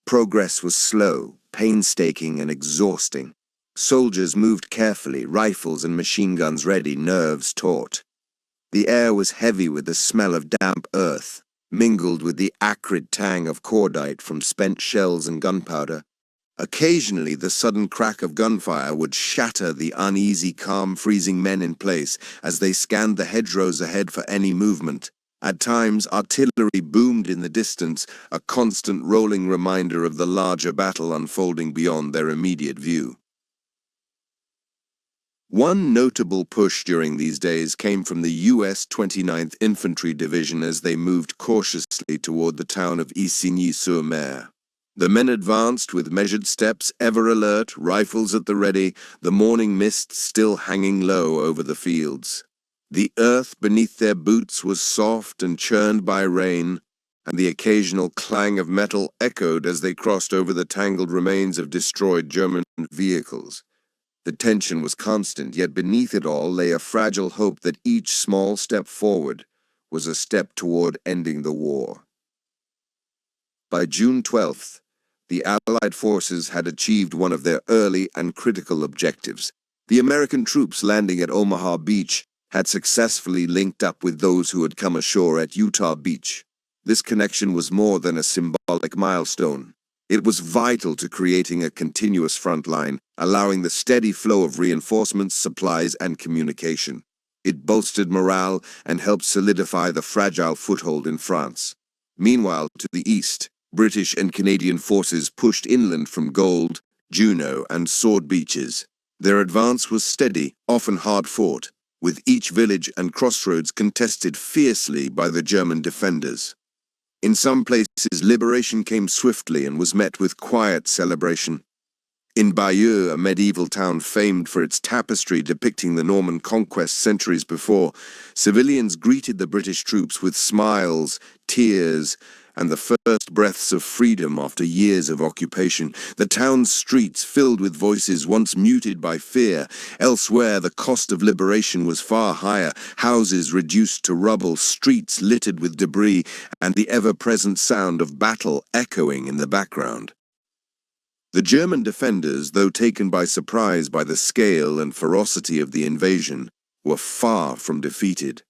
Progress was slow, painstaking, and exhausting. Soldiers moved carefully, rifles and machine guns ready, nerves taut. The air was heavy with the smell of damp earth, mingled with the acrid tang of cordite from spent shells and gunpowder. Occasionally, the sudden crack of gunfire would shatter the uneasy calm, freezing men in place as they scanned the hedgerows ahead for any movement. At times, artillery boomed in the distance, a constant rolling reminder of the larger battle unfolding beyond their immediate view. One notable push during these days came from the U.S. 29th Infantry Division as they moved cautiously toward the town of Isigny-sur-Mer. The men advanced with measured steps, ever alert, rifles at the ready, the morning mist still hanging low over the fields. The earth beneath their boots was soft and churned by rain, and the occasional clang of metal echoed as they crossed over the tangled remains of destroyed German vehicles. The tension was constant, yet beneath it all lay a fragile hope that each small step forward was a step toward ending the war. By June 12th, the Allied forces had achieved one of their early and critical objectives. The American troops landing at Omaha Beach had successfully linked up with those who had come ashore at Utah Beach. This connection was more than a symbolic milestone. It was vital to creating a continuous front line, allowing the steady flow of reinforcements, supplies, and communication. It bolstered morale and helped solidify the fragile foothold in France. Meanwhile, to the east, British and Canadian forces pushed inland from Gold, Juno, and Sword Beaches. Their advance was steady, often hard-fought, with each village and crossroads contested fiercely by the German defenders. In some places, liberation came swiftly and was met with quiet celebration. In Bayeux, a medieval town famed for its tapestry depicting the Norman conquest centuries before, civilians greeted the British troops with smiles, tears, and the first breaths of freedom after years of occupation. The town's streets filled with voices once muted by fear. Elsewhere, the cost of liberation was far higher, houses reduced to rubble, streets littered with debris, and the ever-present sound of battle echoing in the background. The German defenders, though taken by surprise by the scale and ferocity of the invasion, were far from defeated.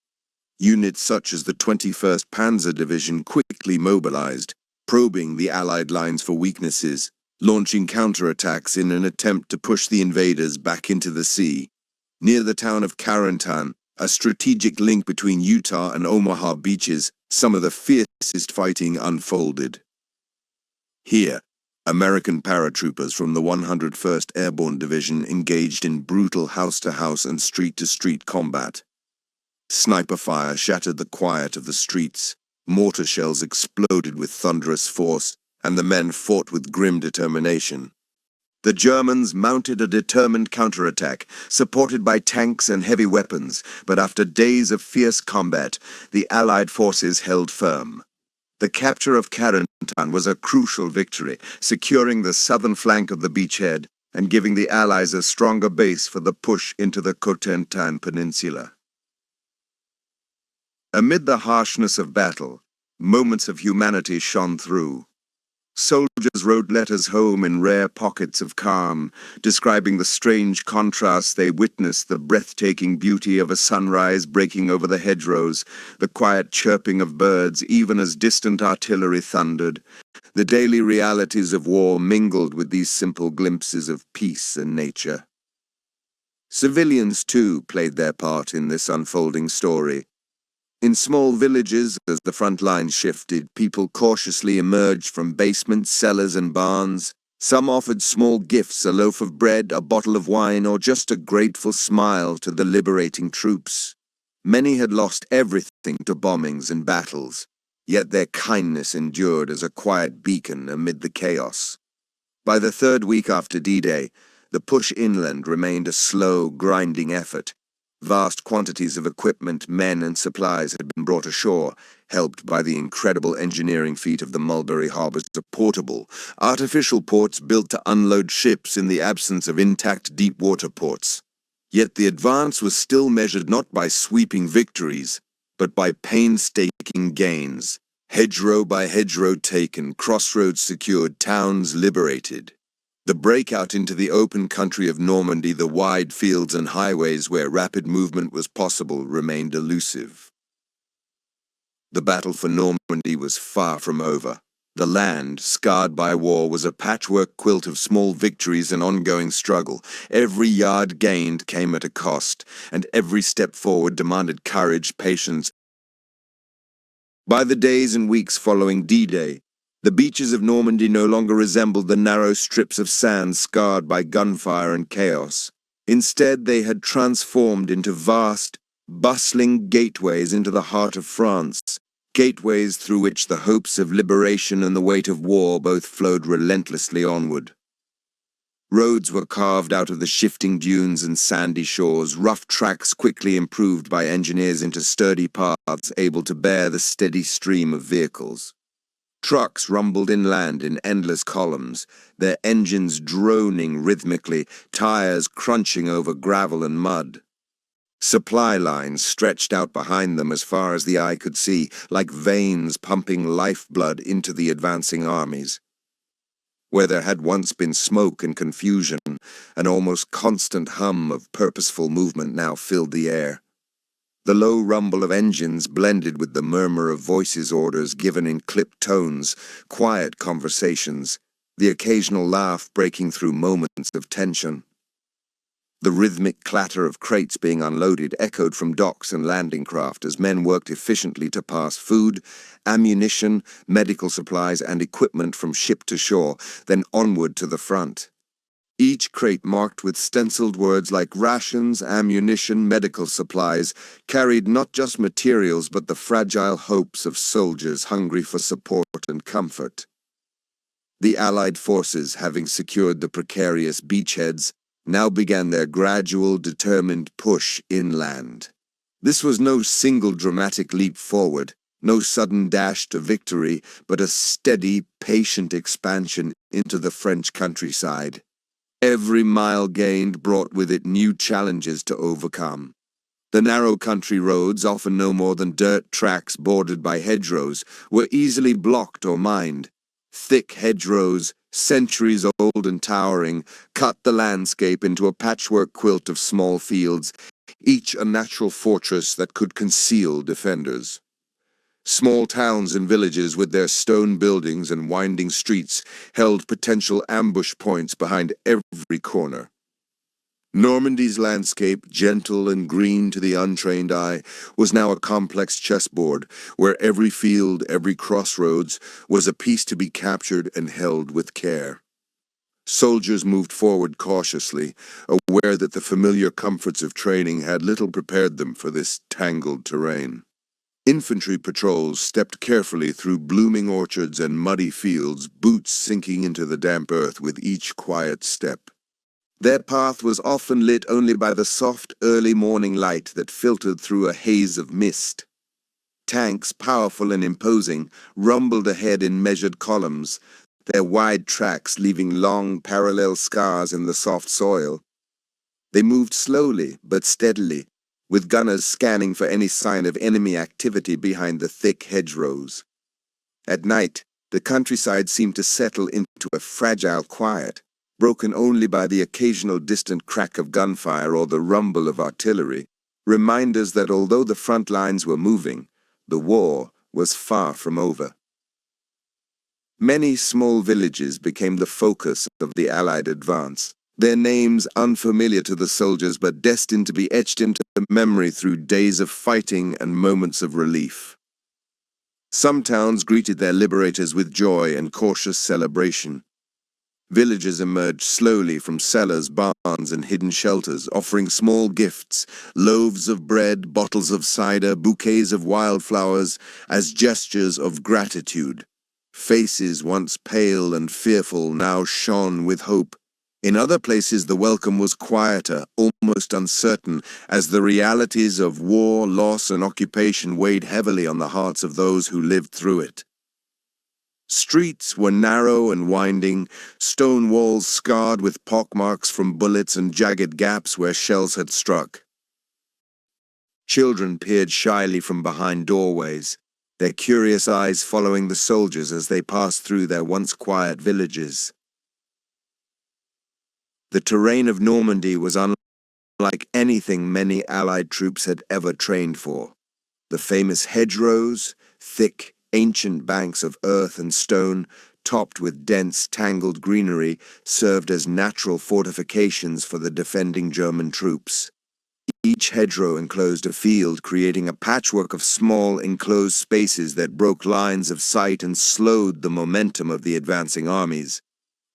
Units such as the 21st Panzer Division quickly mobilized, probing the Allied lines for weaknesses, launching counterattacks in an attempt to push the invaders back into the sea. Near the town of Carentan, a strategic link between Utah and Omaha Beaches, some of the fiercest fighting unfolded. Here, American paratroopers from the 101st Airborne Division engaged in brutal house-to-house and street-to-street combat. Sniper fire shattered the quiet of the streets, mortar shells exploded with thunderous force, and the men fought with grim determination. The Germans mounted a determined counterattack, supported by tanks and heavy weapons, but after days of fierce combat, the Allied forces held firm. The capture of Carentan was a crucial victory, securing the southern flank of the beachhead and giving the Allies a stronger base for the push into the Cotentin Peninsula. Amid the harshness of battle, moments of humanity shone through. Soldiers wrote letters home in rare pockets of calm, describing the strange contrasts they witnessed, the breathtaking beauty of a sunrise breaking over the hedgerows, the quiet chirping of birds even as distant artillery thundered. The daily realities of war mingled with these simple glimpses of peace and nature. Civilians, too, played their part in this unfolding story. In small villages, as the front line shifted, people cautiously emerged from basements, cellars, and barns. Some offered small gifts, a loaf of bread, a bottle of wine, or just a grateful smile to the liberating troops. Many had lost everything to bombings and battles, yet their kindness endured as a quiet beacon amid the chaos. By the third week after D-Day, the push inland remained a slow, grinding effort. Vast quantities of equipment, men, and supplies had been brought ashore, helped by the incredible engineering feat of the Mulberry Harbors of portable, artificial ports built to unload ships in the absence of intact deep-water ports. Yet the advance was still measured not by sweeping victories, but by painstaking gains. Hedgerow by hedgerow taken, crossroads secured, towns liberated. The breakout into the open country of Normandy, the wide fields and highways where rapid movement was possible, remained elusive. The battle for Normandy was far from over. The land, scarred by war, was a patchwork quilt of small victories and ongoing struggle. Every yard gained came at a cost, and every step forward demanded courage, patience. By the days and weeks following D-Day, the beaches of Normandy no longer resembled the narrow strips of sand scarred by gunfire and chaos. Instead, they had transformed into vast, bustling gateways into the heart of France, gateways through which the hopes of liberation and the weight of war both flowed relentlessly onward. Roads were carved out of the shifting dunes and sandy shores, rough tracks quickly improved by engineers into sturdy paths able to bear the steady stream of vehicles. Trucks rumbled inland in endless columns, their engines droning rhythmically, tires crunching over gravel and mud. Supply lines stretched out behind them as far as the eye could see, like veins pumping lifeblood into the advancing armies. Where there had once been smoke and confusion, an almost constant hum of purposeful movement now filled the air. The low rumble of engines blended with the murmur of voices, orders given in clipped tones, quiet conversations, the occasional laugh breaking through moments of tension. The rhythmic clatter of crates being unloaded echoed from docks and landing craft as men worked efficiently to pass food, ammunition, medical supplies, and equipment from ship to shore, then onward to the front. Each crate marked with stenciled words like rations, ammunition, medical supplies, carried not just materials but the fragile hopes of soldiers hungry for support and comfort. The Allied forces, having secured the precarious beachheads, now began their gradual, determined push inland. This was no single dramatic leap forward, no sudden dash to victory, but a steady, patient expansion into the French countryside. Every mile gained brought with it new challenges to overcome. The narrow country roads, often no more than dirt tracks bordered by hedgerows, were easily blocked or mined. Thick hedgerows, centuries old and towering, cut the landscape into a patchwork quilt of small fields, each a natural fortress that could conceal defenders. Small towns and villages with their stone buildings and winding streets held potential ambush points behind every corner. Normandy's landscape, gentle and green to the untrained eye, was now a complex chessboard where every field, every crossroads, was a piece to be captured and held with care. Soldiers moved forward cautiously, aware that the familiar comforts of training had little prepared them for this tangled terrain. Infantry patrols stepped carefully through blooming orchards and muddy fields, boots sinking into the damp earth with each quiet step. Their path was often lit only by the soft, early morning light that filtered through a haze of mist. Tanks, powerful and imposing, rumbled ahead in measured columns, their wide tracks leaving long, parallel scars in the soft soil. They moved slowly but steadily, with gunners scanning for any sign of enemy activity behind the thick hedgerows. At night, the countryside seemed to settle into a fragile quiet, broken only by the occasional distant crack of gunfire or the rumble of artillery, reminders that although the front lines were moving, the war was far from over. Many small villages became the focus of the Allied advance, their names unfamiliar to the soldiers but destined to be etched into memory through days of fighting and moments of relief. Some towns greeted their liberators with joy and cautious celebration. Villagers emerged slowly from cellars, barns, and hidden shelters, offering small gifts, loaves of bread, bottles of cider, bouquets of wildflowers, as gestures of gratitude. Faces once pale and fearful now shone with hope. In other places the welcome was quieter, almost uncertain, as the realities of war, loss, and occupation weighed heavily on the hearts of those who lived through it. Streets were narrow and winding, stone walls scarred with pockmarks from bullets and jagged gaps where shells had struck. Children peered shyly from behind doorways, their curious eyes following the soldiers as they passed through their once quiet villages. The terrain of Normandy was unlike anything many Allied troops had ever trained for. The famous hedgerows, thick, ancient banks of earth and stone, topped with dense, tangled greenery, served as natural fortifications for the defending German troops. Each hedgerow enclosed a field, creating a patchwork of small, enclosed spaces that broke lines of sight and slowed the momentum of the advancing armies.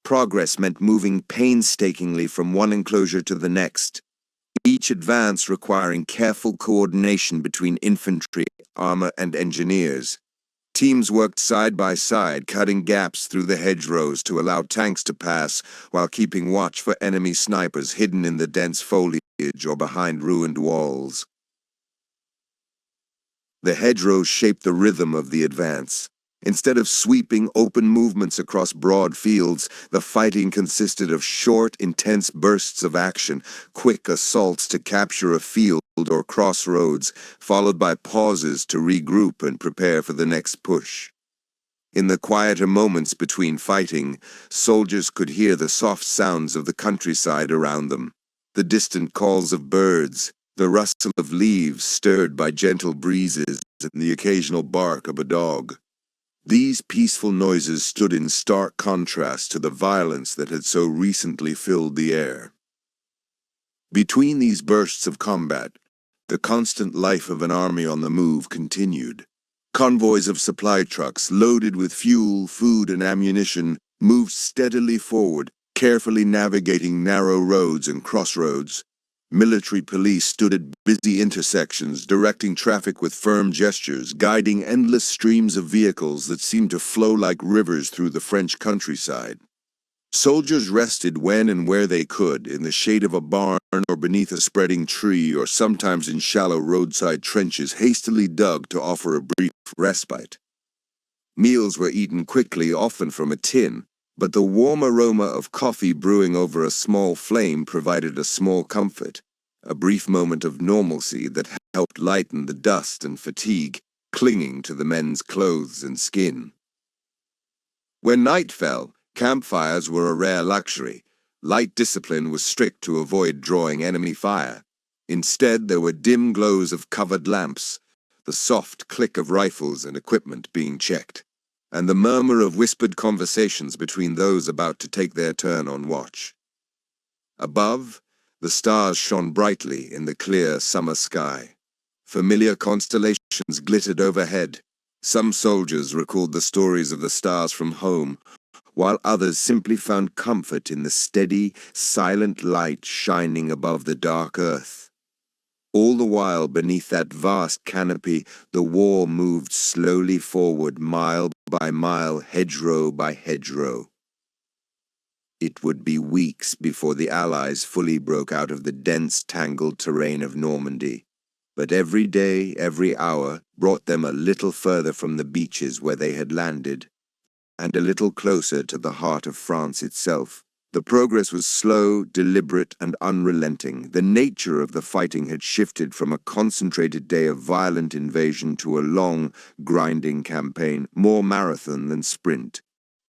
Progress meant moving painstakingly from one enclosure to the next, each advance requiring careful coordination between infantry, armor, and engineers. Teams worked side by side, cutting gaps through the hedgerows to allow tanks to pass, while keeping watch for enemy snipers hidden in the dense foliage or behind ruined walls. The hedgerows shaped the rhythm of the advance. Instead of sweeping open movements across broad fields, the fighting consisted of short, intense bursts of action, quick assaults to capture a field or crossroads, followed by pauses to regroup and prepare for the next push. In the quieter moments between fighting, soldiers could hear the soft sounds of the countryside around them, the distant calls of birds, the rustle of leaves stirred by gentle breezes, and the occasional bark of a dog. These peaceful noises stood in stark contrast to the violence that had so recently filled the air. Between these bursts of combat, the constant life of an army on the move continued. Convoys of supply trucks loaded with fuel, food, and ammunition moved steadily forward, carefully navigating narrow roads and crossroads. Military police stood at busy intersections, directing traffic with firm gestures, guiding endless streams of vehicles that seemed to flow like rivers through the French countryside. Soldiers rested when and where they could, in the shade of a barn or beneath a spreading tree, or sometimes in shallow roadside trenches hastily dug to offer a brief respite. Meals were eaten quickly, often from a tin, but the warm aroma of coffee brewing over a small flame provided a small comfort, a brief moment of normalcy that helped lighten the dust and fatigue clinging to the men's clothes and skin. When night fell, campfires were a rare luxury. Light discipline was strict to avoid drawing enemy fire. Instead, there were dim glows of covered lamps, the soft click of rifles and equipment being checked, and the murmur of whispered conversations between those about to take their turn on watch. Above, the stars shone brightly in the clear summer sky. Familiar constellations glittered overhead. Some soldiers recalled the stories of the stars from home, while others simply found comfort in the steady, silent light shining above the dark earth. All the while, beneath that vast canopy, the war moved slowly forward, mile by mile, hedgerow by hedgerow. It would be weeks before the Allies fully broke out of the dense, tangled terrain of Normandy. But every day, every hour, brought them a little further from the beaches where they had landed, and a little closer to the heart of France itself. The progress was slow, deliberate, and unrelenting. The nature of the fighting had shifted from a concentrated day of violent invasion to a long, grinding campaign, more marathon than sprint.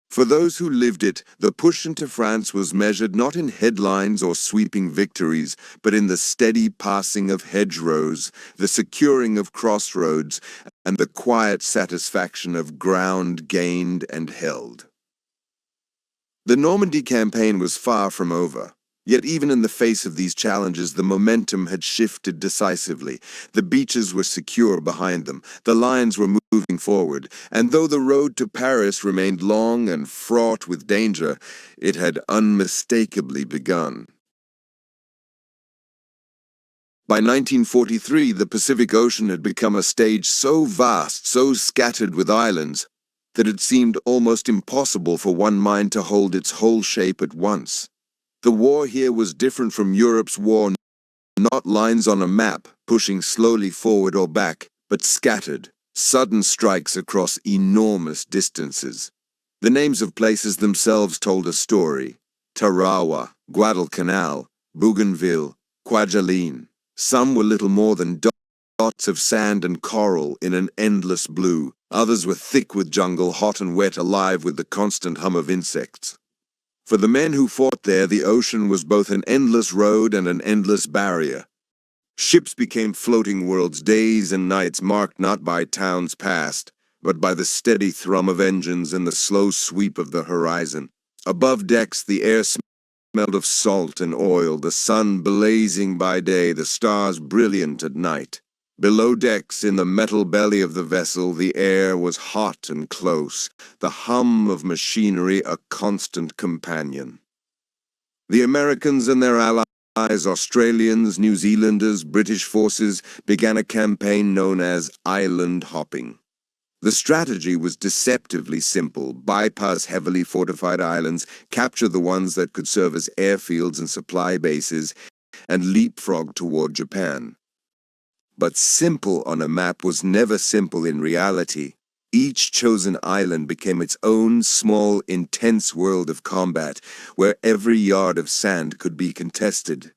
For those who lived it, the push into France was measured not in headlines or sweeping victories, but in the steady passing of hedgerows, the securing of crossroads, and the quiet satisfaction of ground gained and held. The Normandy campaign was far from over. Yet even in the face of these challenges, the momentum had shifted decisively. The beaches were secure behind them, the lines were moving forward, and though the road to Paris remained long and fraught with danger, it had unmistakably begun. By 1943, the Pacific Ocean had become a stage so vast, so scattered with islands, that it seemed almost impossible for one mind to hold its whole shape at once. The war here was different from Europe's war, not lines on a map pushing slowly forward or back, but scattered, sudden strikes across enormous distances. The names of places themselves told a story. Tarawa, Guadalcanal, Bougainville, Kwajalein. Some were little more than dots of sand and coral in an endless blue. Others were thick with jungle, hot and wet, alive with the constant hum of insects. For the men who fought there, the ocean was both an endless road and an endless barrier. Ships became floating worlds, days and nights marked not by towns passed, but by the steady thrum of engines and the slow sweep of the horizon. Above decks, the air smelled of salt and oil, the sun blazing by day, the stars brilliant at night. Below decks, in the metal belly of the vessel, the air was hot and close, the hum of machinery a constant companion. The Americans and their allies, Australians, New Zealanders, British forces, began a campaign known as island hopping. The strategy was deceptively simple: bypass heavily fortified islands, capture the ones that could serve as airfields and supply bases, and leapfrog toward Japan. But simple on a map was never simple in reality. Each chosen island became its own small, intense world of combat, where every yard of sand could be contested.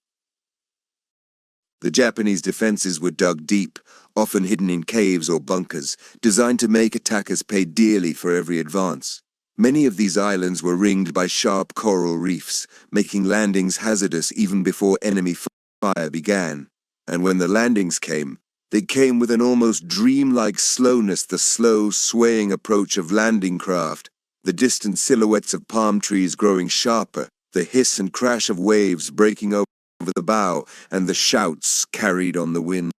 The Japanese defenses were dug deep, often hidden in caves or bunkers, designed to make attackers pay dearly for every advance. Many of these islands were ringed by sharp coral reefs, making landings hazardous even before enemy fire began. And when the landings came, they came with an almost dreamlike slowness, the slow, swaying approach of landing craft, the distant silhouettes of palm trees growing sharper, the hiss and crash of waves breaking over the bow, and the shouts carried on the wind.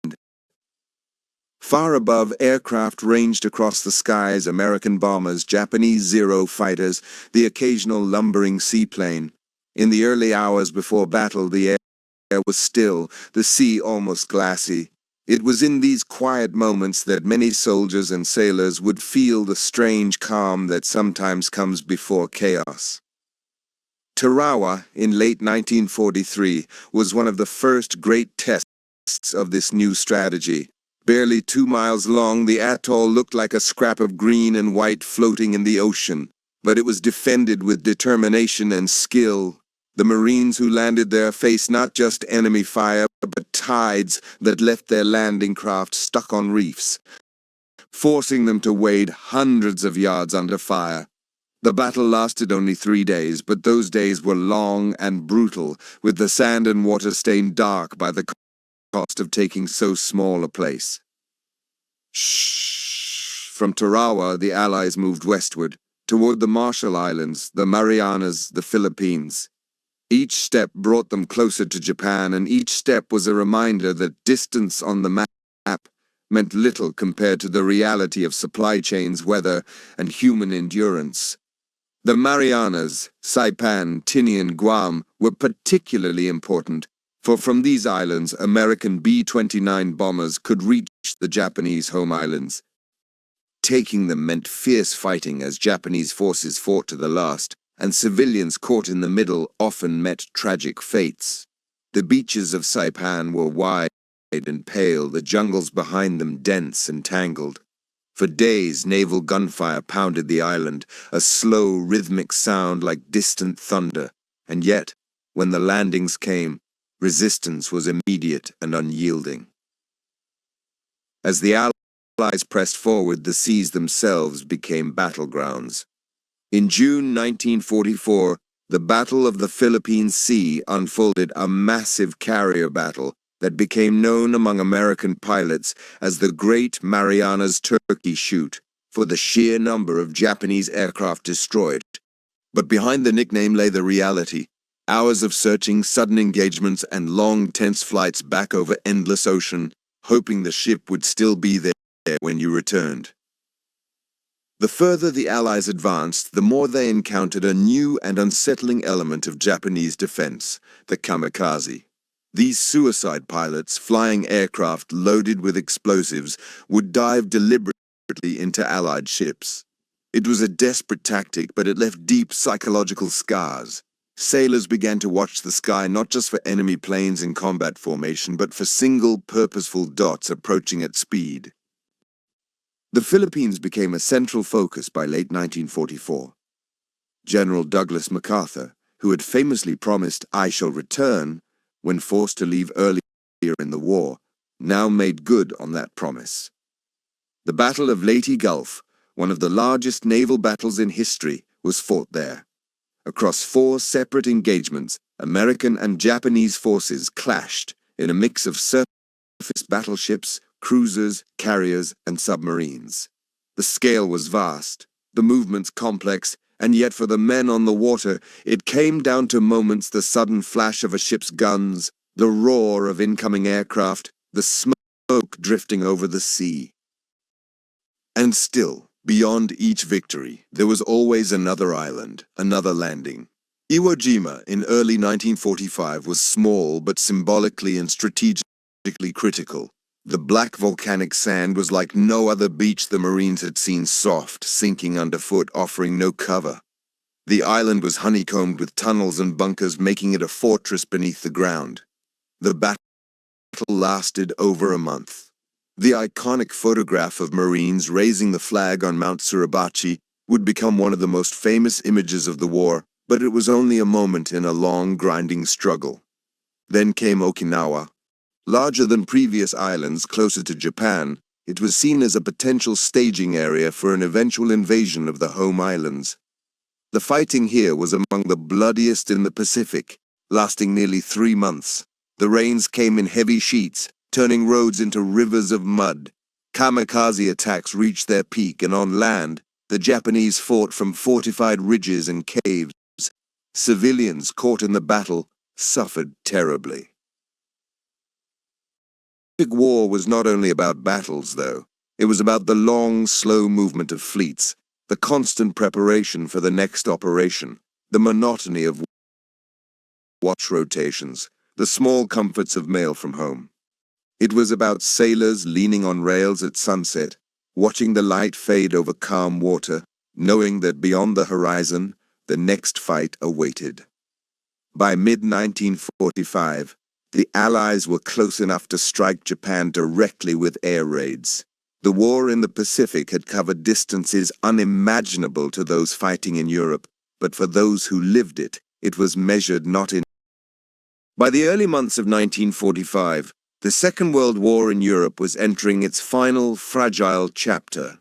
Far above, aircraft ranged across the skies, American bombers, Japanese Zero fighters, the occasional lumbering seaplane. In the early hours before battle, the air was still, the sea almost glassy. It was in these quiet moments that many soldiers and sailors would feel the strange calm that sometimes comes before chaos. Tarawa, in late 1943, was one of the first great tests of this new strategy. Barely 2 miles long, the atoll looked like a scrap of green and white floating in the ocean, but it was defended with determination and skill. The Marines who landed there faced not just enemy fire, but tides that left their landing craft stuck on reefs, forcing them to wade hundreds of yards under fire. The battle lasted only 3 days, but those days were long and brutal, with the sand and water stained dark by the cost of taking so small a place. From Tarawa, the Allies moved westward, toward the Marshall Islands, the Marianas, the Philippines. Each step brought them closer to Japan, and each step was a reminder that distance on the map meant little compared to the reality of supply chains, weather, and human endurance. The Marianas, Saipan, Tinian, Guam were particularly important, for from these islands, American B-29 bombers could reach the Japanese home islands. Taking them meant fierce fighting as Japanese forces fought to the last, and civilians caught in the middle often met tragic fates. The beaches of Saipan were wide and pale, the jungles behind them dense and tangled. For days, naval gunfire pounded the island, a slow, rhythmic sound like distant thunder, and yet, when the landings came, resistance was immediate and unyielding. As the Allies pressed forward, the seas themselves became battlegrounds. In June 1944, the Battle of the Philippine Sea unfolded, a massive carrier battle that became known among American pilots as the Great Marianas Turkey Shoot, for the sheer number of Japanese aircraft destroyed. But behind the nickname lay the reality. Hours of searching, sudden engagements, and long, tense flights back over endless ocean, hoping the ship would still be there when you returned. The further the Allies advanced, the more they encountered a new and unsettling element of Japanese defense, the kamikaze. These suicide pilots, flying aircraft loaded with explosives, would dive deliberately into Allied ships. It was a desperate tactic, but it left deep psychological scars. Sailors began to watch the sky not just for enemy planes in combat formation, but for single, purposeful dots approaching at speed. The Philippines became a central focus by late 1944. General Douglas MacArthur, who had famously promised, "I shall return," when forced to leave earlier in the war, now made good on that promise. The Battle of Leyte Gulf, one of the largest naval battles in history, was fought there. Across 4 separate engagements, American and Japanese forces clashed in a mix of surface battleships, cruisers, carriers, and submarines. The scale was vast, the movements complex, and yet for the men on the water, it came down to moments: the sudden flash of a ship's guns, the roar of incoming aircraft, the smoke drifting over the sea. And still, beyond each victory, there was always another island, another landing. Iwo Jima in early 1945 was small but symbolically and strategically critical. The black volcanic sand was like no other beach the Marines had seen, soft, sinking underfoot, offering no cover. The island was honeycombed with tunnels and bunkers, making it a fortress beneath the ground. The battle lasted over a month. The iconic photograph of Marines raising the flag on Mount Suribachi would become one of the most famous images of the war, but it was only a moment in a long, grinding struggle. Then came Okinawa. Larger than previous islands closer to Japan, it was seen as a potential staging area for an eventual invasion of the home islands. The fighting here was among the bloodiest in the Pacific, lasting nearly 3 months. The rains came in heavy sheets, turning roads into rivers of mud. Kamikaze attacks reached their peak, and on land, the Japanese fought from fortified ridges and caves. Civilians caught in the battle suffered terribly. The Pacific War was not only about battles, though. It was about the long, slow movement of fleets, the constant preparation for the next operation, the monotony of watch rotations, the small comforts of mail from home. It was about sailors leaning on rails at sunset, watching the light fade over calm water, knowing that beyond the horizon, the next fight awaited. By mid-1945, the Allies were close enough to strike Japan directly with air raids. The war in the Pacific had covered distances unimaginable to those fighting in Europe, but for those who lived it, it was measured not in. By the early months of 1945, the Second World War in Europe was entering its final, fragile chapter.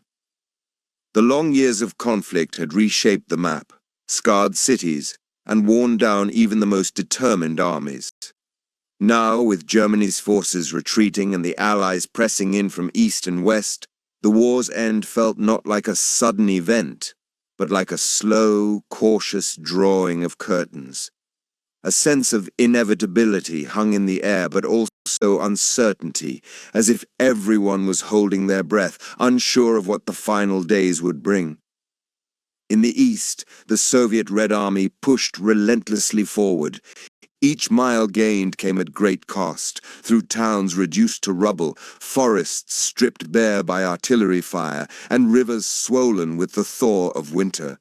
The long years of conflict had reshaped the map, scarred cities, and worn down even the most determined armies. Now, with Germany's forces retreating and the Allies pressing in from east and west, the war's end felt not like a sudden event, but like a slow, cautious drawing of curtains. A sense of inevitability hung in the air, but also uncertainty, as if everyone was holding their breath, unsure of what the final days would bring. In the east, the Soviet Red Army pushed relentlessly forward. Each mile gained came at great cost, through towns reduced to rubble, forests stripped bare by artillery fire, and rivers swollen with the thaw of winter.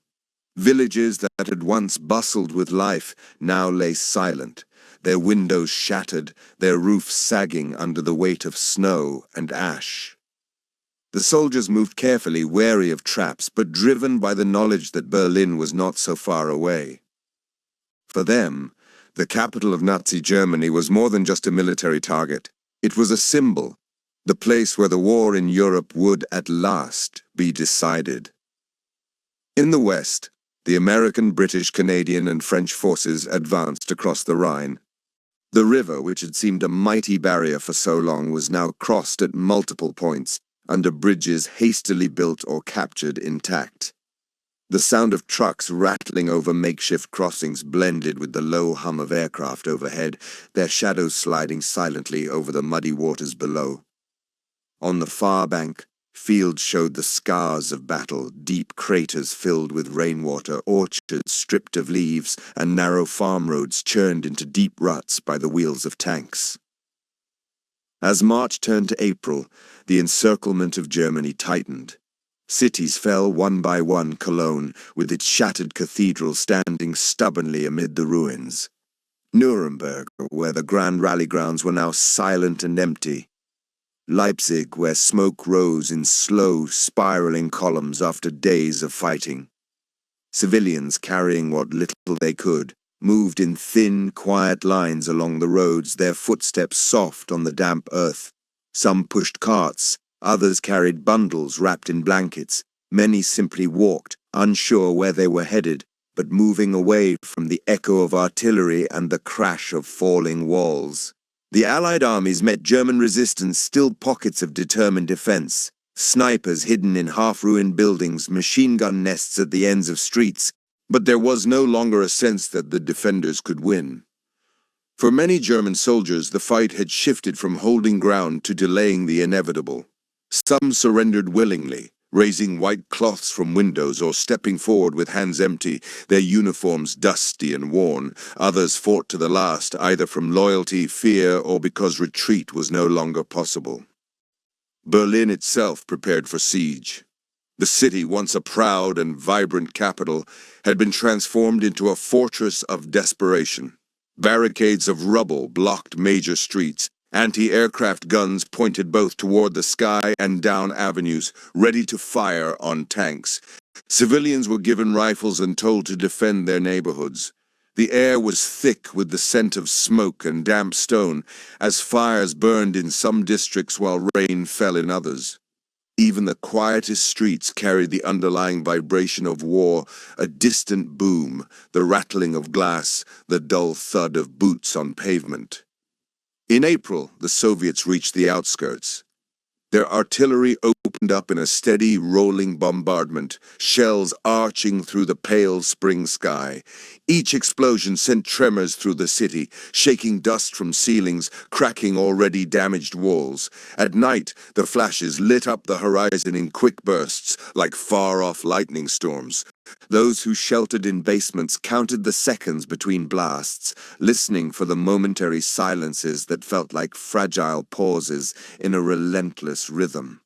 Villages that had once bustled with life now lay silent, their windows shattered, their roofs sagging under the weight of snow and ash. The soldiers moved carefully, wary of traps, but driven by the knowledge that Berlin was not so far away. For them, the capital of Nazi Germany was more than just a military target. It was a symbol, the place where the war in Europe would, at last, be decided. In the West, the American, British, Canadian, and French forces advanced across the Rhine. The river, which had seemed a mighty barrier for so long, was now crossed at multiple points, under bridges hastily built or captured intact. The sound of trucks rattling over makeshift crossings blended with the low hum of aircraft overhead, their shadows sliding silently over the muddy waters below. On the far bank, fields showed the scars of battle, deep craters filled with rainwater, orchards stripped of leaves, and narrow farm roads churned into deep ruts by the wheels of tanks. As March turned to April, the encirclement of Germany tightened. Cities fell one by one. Cologne, with its shattered cathedral standing stubbornly amid the ruins. Nuremberg, where the grand rally grounds were now silent and empty. Leipzig, where smoke rose in slow, spiraling columns after days of fighting. Civilians, carrying what little they could, moved in thin, quiet lines along the roads, their footsteps soft on the damp earth. Some pushed carts, others carried bundles wrapped in blankets. Many simply walked, unsure where they were headed, but moving away from the echo of artillery and the crash of falling walls. The Allied armies met German resistance, still pockets of determined defense. Snipers hidden in half-ruined buildings, machine gun nests at the ends of streets, but there was no longer a sense that the defenders could win. For many German soldiers, the fight had shifted from holding ground to delaying the inevitable. Some surrendered willingly, raising white cloths from windows or stepping forward with hands empty, their uniforms dusty and worn. Others fought to the last, either from loyalty, fear, or because retreat was no longer possible. Berlin itself prepared for siege. The city, once a proud and vibrant capital, had been transformed into a fortress of desperation. Barricades of rubble blocked major streets. Anti-aircraft guns pointed both toward the sky and down avenues, ready to fire on tanks. Civilians were given rifles and told to defend their neighborhoods. The air was thick with the scent of smoke and damp stone, as fires burned in some districts while rain fell in others. Even the quietest streets carried the underlying vibration of war, a distant boom, the rattling of glass, the dull thud of boots on pavement. In April, the Soviets reached the outskirts. Their artillery opened up in a steady, rolling bombardment, shells arching through the pale spring sky. Each explosion sent tremors through the city, shaking dust from ceilings, cracking already damaged walls. At night, the flashes lit up the horizon in quick bursts, like far-off lightning storms. Those who sheltered in basements counted the seconds between blasts, listening for the momentary silences that felt like fragile pauses in a relentless rhythm.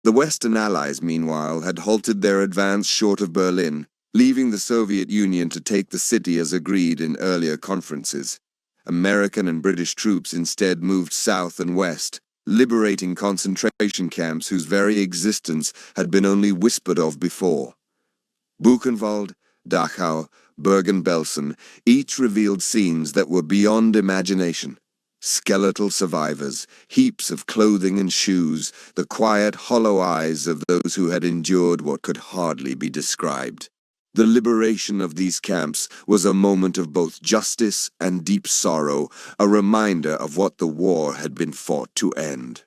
The Western Allies, meanwhile, had halted their advance short of Berlin, leaving the Soviet Union to take the city as agreed in earlier conferences. American and British troops instead moved south and west, liberating concentration camps whose very existence had been only whispered of before. Buchenwald, Dachau, Bergen-Belsen each revealed scenes that were beyond imagination. Skeletal survivors, heaps of clothing and shoes, the quiet, hollow eyes of those who had endured what could hardly be described. The liberation of these camps was a moment of both justice and deep sorrow, a reminder of what the war had been fought to end.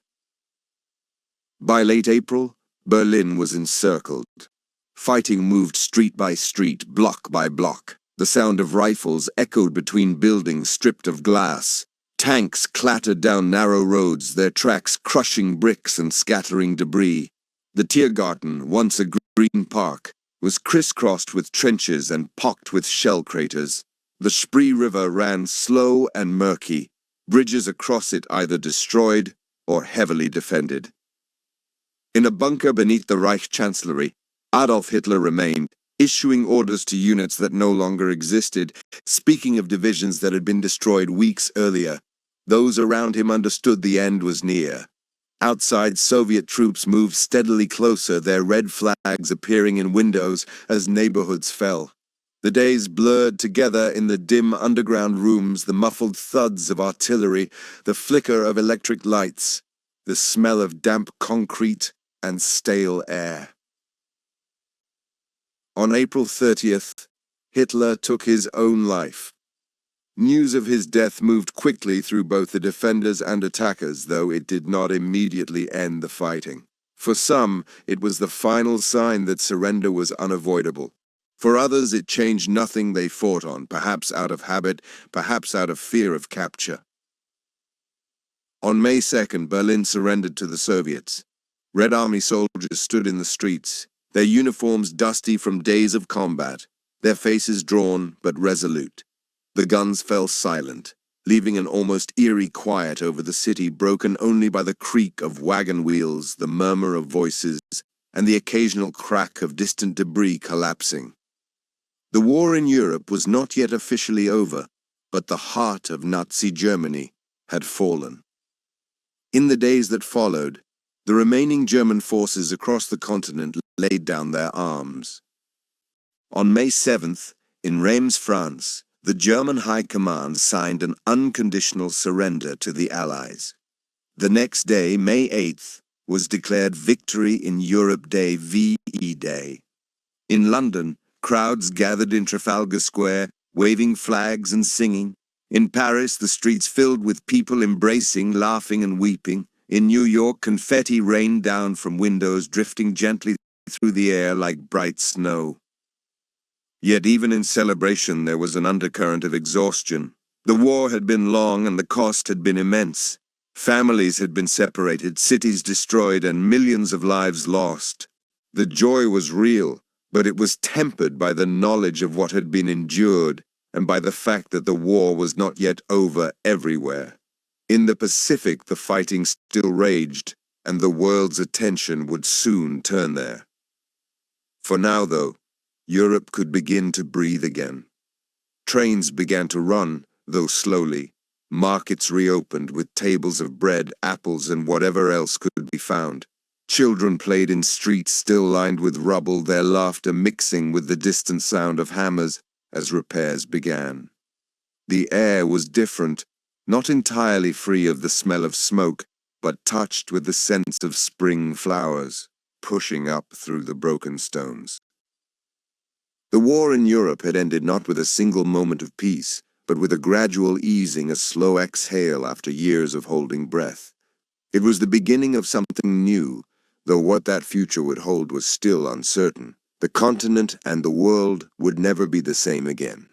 By late April, Berlin was encircled. Fighting moved street by street, block by block. The sound of rifles echoed between buildings stripped of glass. Tanks clattered down narrow roads, their tracks crushing bricks and scattering debris. The Tiergarten, once a green park, was crisscrossed with trenches and pocked with shell craters. The Spree River ran slow and murky, bridges across it either destroyed or heavily defended. In a bunker beneath the Reich Chancellery, Adolf Hitler remained, issuing orders to units that no longer existed, speaking of divisions that had been destroyed weeks earlier. Those around him understood the end was near. Outside, Soviet troops moved steadily closer, their red flags appearing in windows as neighborhoods fell. The days blurred together in the dim underground rooms, the muffled thuds of artillery, the flicker of electric lights, the smell of damp concrete and stale air. On April 30th, Hitler took his own life. News of his death moved quickly through both the defenders and attackers, though it did not immediately end the fighting. For some, it was the final sign that surrender was unavoidable. For others, it changed nothing they fought on, perhaps out of habit, perhaps out of fear of capture. On May 2nd, Berlin surrendered to the Soviets. Red Army soldiers stood in the streets, their uniforms dusty from days of combat, their faces drawn but resolute. The guns fell silent, leaving an almost eerie quiet over the city, broken only by the creak of wagon wheels, the murmur of voices, and the occasional crack of distant debris collapsing. The war in Europe was not yet officially over, but the heart of Nazi Germany had fallen. In the days that followed, the remaining German forces across the continent laid down their arms. On May 7th, in Reims, France, the German High Command signed an unconditional surrender to the Allies. The next day, May 8th, was declared Victory in Europe Day, VE Day. In London, crowds gathered in Trafalgar Square, waving flags and singing. In Paris, the streets filled with people embracing, laughing and weeping. In New York, confetti rained down from windows, drifting gently through the air like bright snow. Yet even in celebration there was an undercurrent of exhaustion. The war had been long and the cost had been immense. Families had been separated, cities destroyed, and millions of lives lost. The joy was real, but it was tempered by the knowledge of what had been endured and by the fact that the war was not yet over everywhere. In the Pacific, the fighting still raged, and the world's attention would soon turn there. For now, though, Europe could begin to breathe again. Trains began to run, though slowly. Markets reopened with tables of bread, apples, and whatever else could be found. Children played in streets still lined with rubble, their laughter mixing with the distant sound of hammers as repairs began. The air was different, not entirely free of the smell of smoke, but touched with the sense of spring flowers, pushing up through the broken stones. The war in Europe had ended not with a single moment of peace, but with a gradual easing, a slow exhale after years of holding breath. It was the beginning of something new, though what that future would hold was still uncertain. The continent and the world would never be the same again.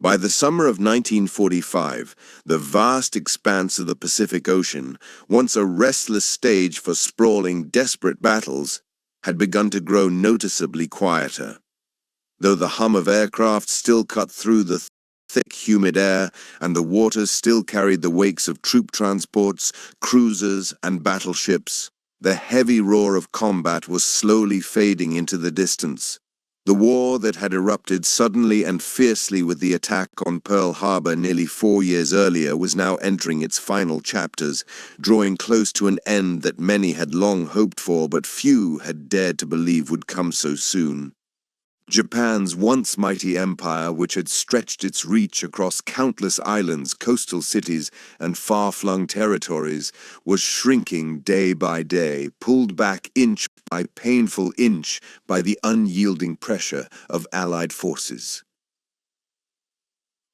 By the summer of 1945, the vast expanse of the Pacific Ocean, once a restless stage for sprawling, desperate battles, had begun to grow noticeably quieter. Though the hum of aircraft still cut through the thick, humid air, and the waters still carried the wakes of troop transports, cruisers, and battleships, the heavy roar of combat was slowly fading into the distance. The war that had erupted suddenly and fiercely with the attack on Pearl Harbor nearly 4 years earlier was now entering its final chapters, drawing close to an end that many had long hoped for, but few had dared to believe would come so soon. Japan's once mighty empire, which had stretched its reach across countless islands, coastal cities, and far-flung territories, was shrinking day by day, pulled back inch by painful inch by the unyielding pressure of Allied forces.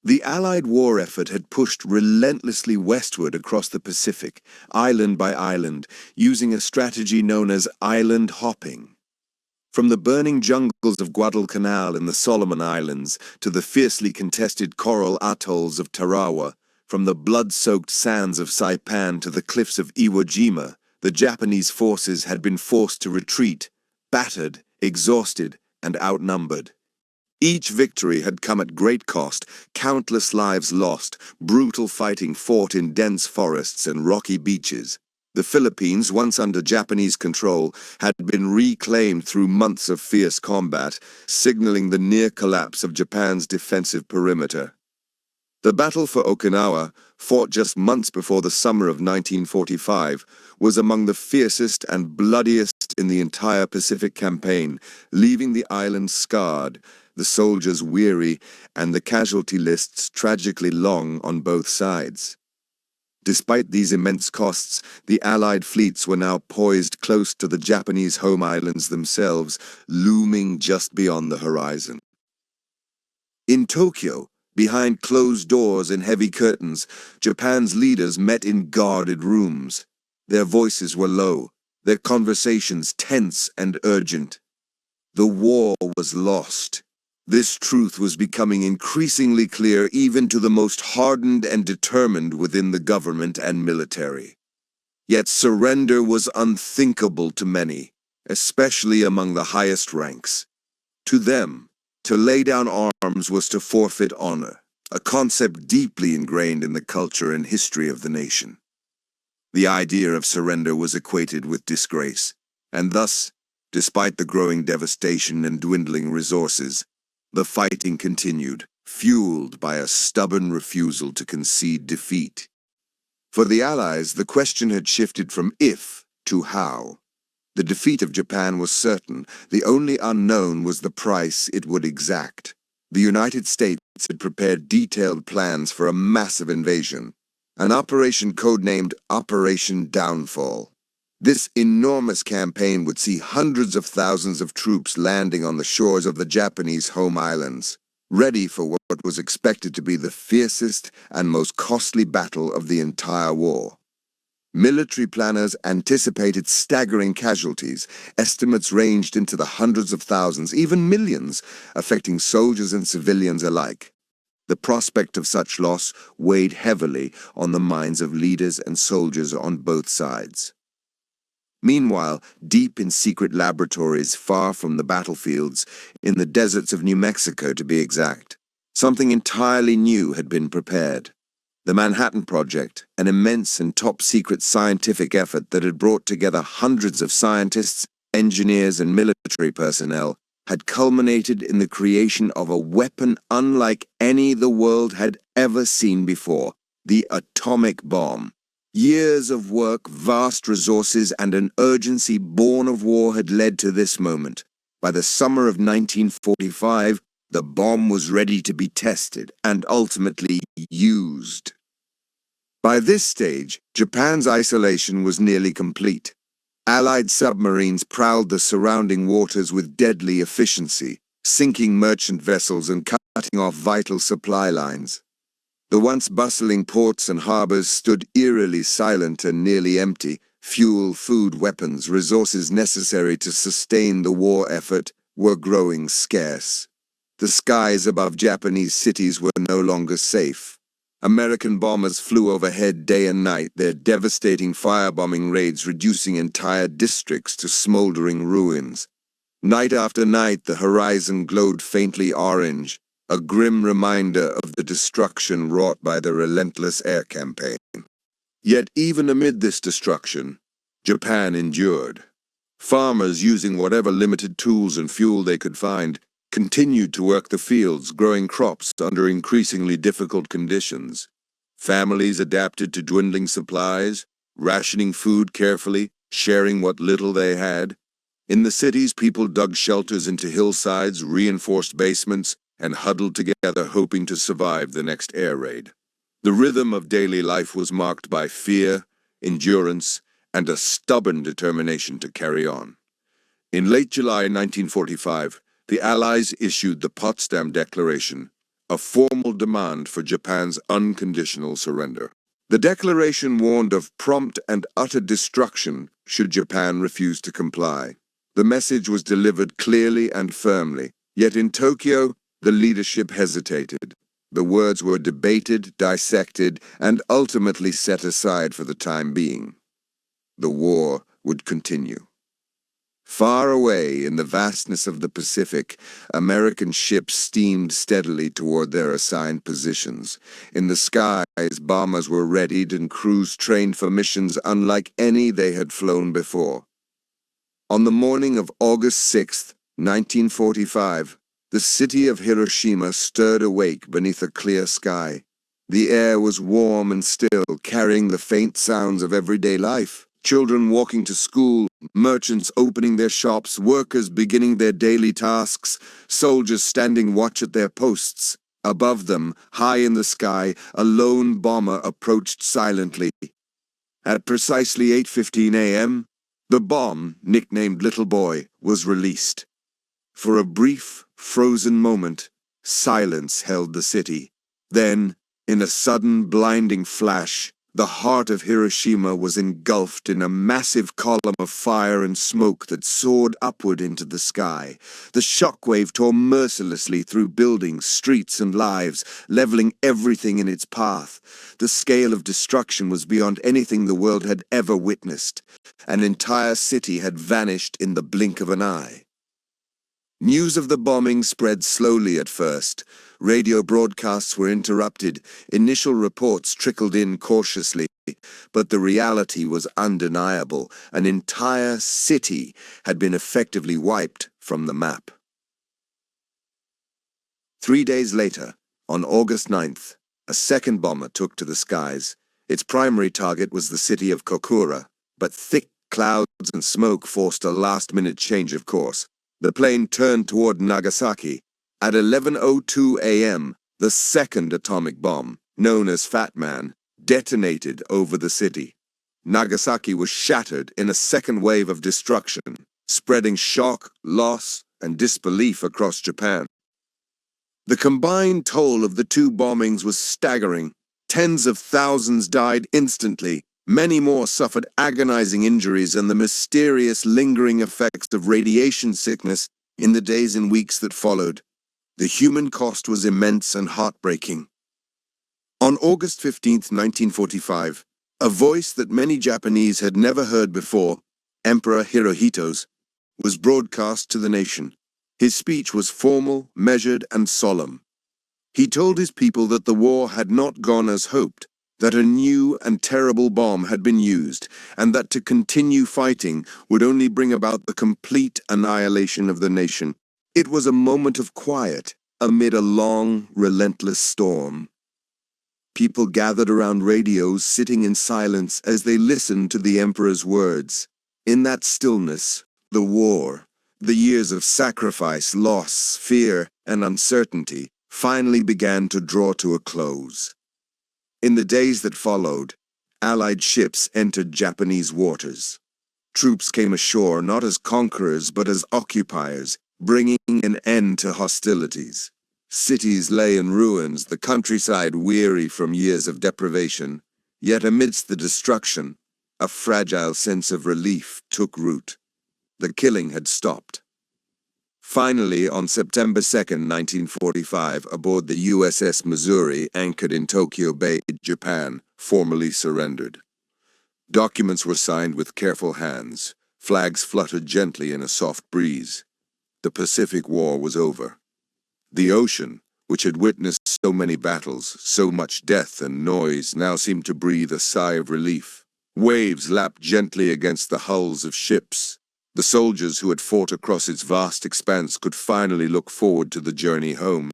The Allied war effort had pushed relentlessly westward across the Pacific, island by island, using a strategy known as island hopping. From the burning jungles of Guadalcanal in the Solomon Islands to the fiercely contested coral atolls of Tarawa, from the blood-soaked sands of Saipan to the cliffs of Iwo Jima, the Japanese forces had been forced to retreat, battered, exhausted, and outnumbered. Each victory had come at great cost, countless lives lost, brutal fighting fought in dense forests and rocky beaches. The Philippines, once under Japanese control, had been reclaimed through months of fierce combat, signaling the near collapse of Japan's defensive perimeter. The battle for Okinawa, fought just months before the summer of 1945, was among the fiercest and bloodiest in the entire Pacific campaign, leaving the island scarred, the soldiers weary, and the casualty lists tragically long on both sides. Despite these immense costs, the Allied fleets were now poised close to the Japanese home islands themselves, looming just beyond the horizon. In Tokyo, behind closed doors and heavy curtains, Japan's leaders met in guarded rooms. Their voices were low, their conversations tense and urgent. The war was lost. This truth was becoming increasingly clear even to the most hardened and determined within the government and military. Yet surrender was unthinkable to many, especially among the highest ranks. To them, to lay down arms was to forfeit honor, a concept deeply ingrained in the culture and history of the nation. The idea of surrender was equated with disgrace, and thus, despite the growing devastation and dwindling resources, the fighting continued, fueled by a stubborn refusal to concede defeat. For the Allies, the question had shifted from if to how. The defeat of Japan was certain. The only unknown was the price it would exact. The United States had prepared detailed plans for a massive invasion, an operation codenamed Operation Downfall. This enormous campaign would see hundreds of thousands of troops landing on the shores of the Japanese home islands, ready for what was expected to be the fiercest and most costly battle of the entire war. Military planners anticipated staggering casualties. Estimates ranged into the hundreds of thousands, even millions, affecting soldiers and civilians alike. The prospect of such loss weighed heavily on the minds of leaders and soldiers on both sides. Meanwhile, deep in secret laboratories far from the battlefields, in the deserts of New Mexico to be exact, something entirely new had been prepared. The Manhattan Project, an immense and top-secret scientific effort that had brought together hundreds of scientists, engineers, and military personnel, had culminated in the creation of a weapon unlike any the world had ever seen before, the atomic bomb. Years of work, vast resources, and an urgency born of war had led to this moment. By the summer of 1945, the bomb was ready to be tested and ultimately used. By this stage, Japan's isolation was nearly complete. Allied submarines prowled the surrounding waters with deadly efficiency, sinking merchant vessels and cutting off vital supply lines. The once bustling ports and harbors stood eerily silent and nearly empty. Fuel, food, weapons, resources necessary to sustain the war effort were growing scarce. The skies above Japanese cities were no longer safe. American bombers flew overhead day and night, their devastating firebombing raids reducing entire districts to smoldering ruins. Night after night, the horizon glowed faintly orange, a grim reminder of the destruction wrought by the relentless air campaign. Yet even amid this destruction, Japan endured. Farmers, using whatever limited tools and fuel they could find, continued to work the fields, growing crops under increasingly difficult conditions. Families adapted to dwindling supplies, rationing food carefully, sharing what little they had. In the cities, people dug shelters into hillsides, reinforced basements, and huddled together hoping to survive the next air raid. The rhythm of daily life was marked by fear, endurance, and a stubborn determination to carry on. In late July 1945, the Allies issued the Potsdam Declaration, a formal demand for Japan's unconditional surrender. The declaration warned of prompt and utter destruction should Japan refuse to comply. The message was delivered clearly and firmly, yet in Tokyo, the leadership hesitated. The words were debated, dissected, and ultimately set aside for the time being. The war would continue. Far away in the vastness of the Pacific, American ships steamed steadily toward their assigned positions. In the skies, bombers were readied and crews trained for missions unlike any they had flown before. On the morning of August 6, 1945, the city of Hiroshima stirred awake beneath a clear sky. The air was warm and still, carrying the faint sounds of everyday life. Children walking to school, merchants opening their shops, workers beginning their daily tasks, soldiers standing watch at their posts. Above them, high in the sky, a lone bomber approached silently. At precisely 8:15 a.m., the bomb, nicknamed Little Boy, was released. For a brief, frozen moment, silence held the city. Then, in a sudden, blinding flash, The heart of Hiroshima was engulfed in a massive column of fire and smoke that soared upward into the sky. The shockwave tore mercilessly through buildings, streets, and lives, leveling everything in its path. The scale of destruction was beyond anything the world had ever witnessed. An entire city had vanished in the blink of an eye. News of the bombing spread slowly at first. Radio broadcasts were interrupted, initial reports trickled in cautiously, but the reality was undeniable. An entire city had been effectively wiped from the map. 3 days later, on August 9th, a second bomber took to the skies. Its primary target was the city of Kokura, but thick clouds and smoke forced a last-minute change of course. The plane turned toward Nagasaki. At 11:02 a.m., the second atomic bomb, known as Fat Man, detonated over the city. Nagasaki was shattered in a second wave of destruction, spreading shock, loss, and disbelief across Japan. The combined toll of the two bombings was staggering. Tens of thousands died instantly. Many more suffered agonizing injuries and the mysterious lingering effects of radiation sickness in the days and weeks that followed. The human cost was immense and heartbreaking. On August 15, 1945, a voice that many Japanese had never heard before, Emperor Hirohito's, was broadcast to the nation. His speech was formal, measured, and solemn. He told his people that the war had not gone as hoped, that a new and terrible bomb had been used, and that to continue fighting would only bring about the complete annihilation of the nation. It was a moment of quiet amid a long, relentless storm. People gathered around radios, sitting in silence as they listened to the emperor's words. In that stillness, the war, the years of sacrifice, loss, fear, and uncertainty, finally began to draw to a close. In the days that followed, Allied ships entered Japanese waters. Troops came ashore not as conquerors but as occupiers, bringing an end to hostilities. Cities lay in ruins, the countryside weary from years of deprivation. Yet amidst the destruction, a fragile sense of relief took root. The killing had stopped. Finally, on September 2, 1945, aboard the USS Missouri, anchored in Tokyo Bay, Japan, formally surrendered. Documents were signed with careful hands. Flags fluttered gently in a soft breeze. The Pacific War was over. The ocean, which had witnessed so many battles, so much death and noise, now seemed to breathe a sigh of relief. Waves lapped gently against the hulls of ships. The soldiers who had fought across its vast expanse could finally look forward to the journey home.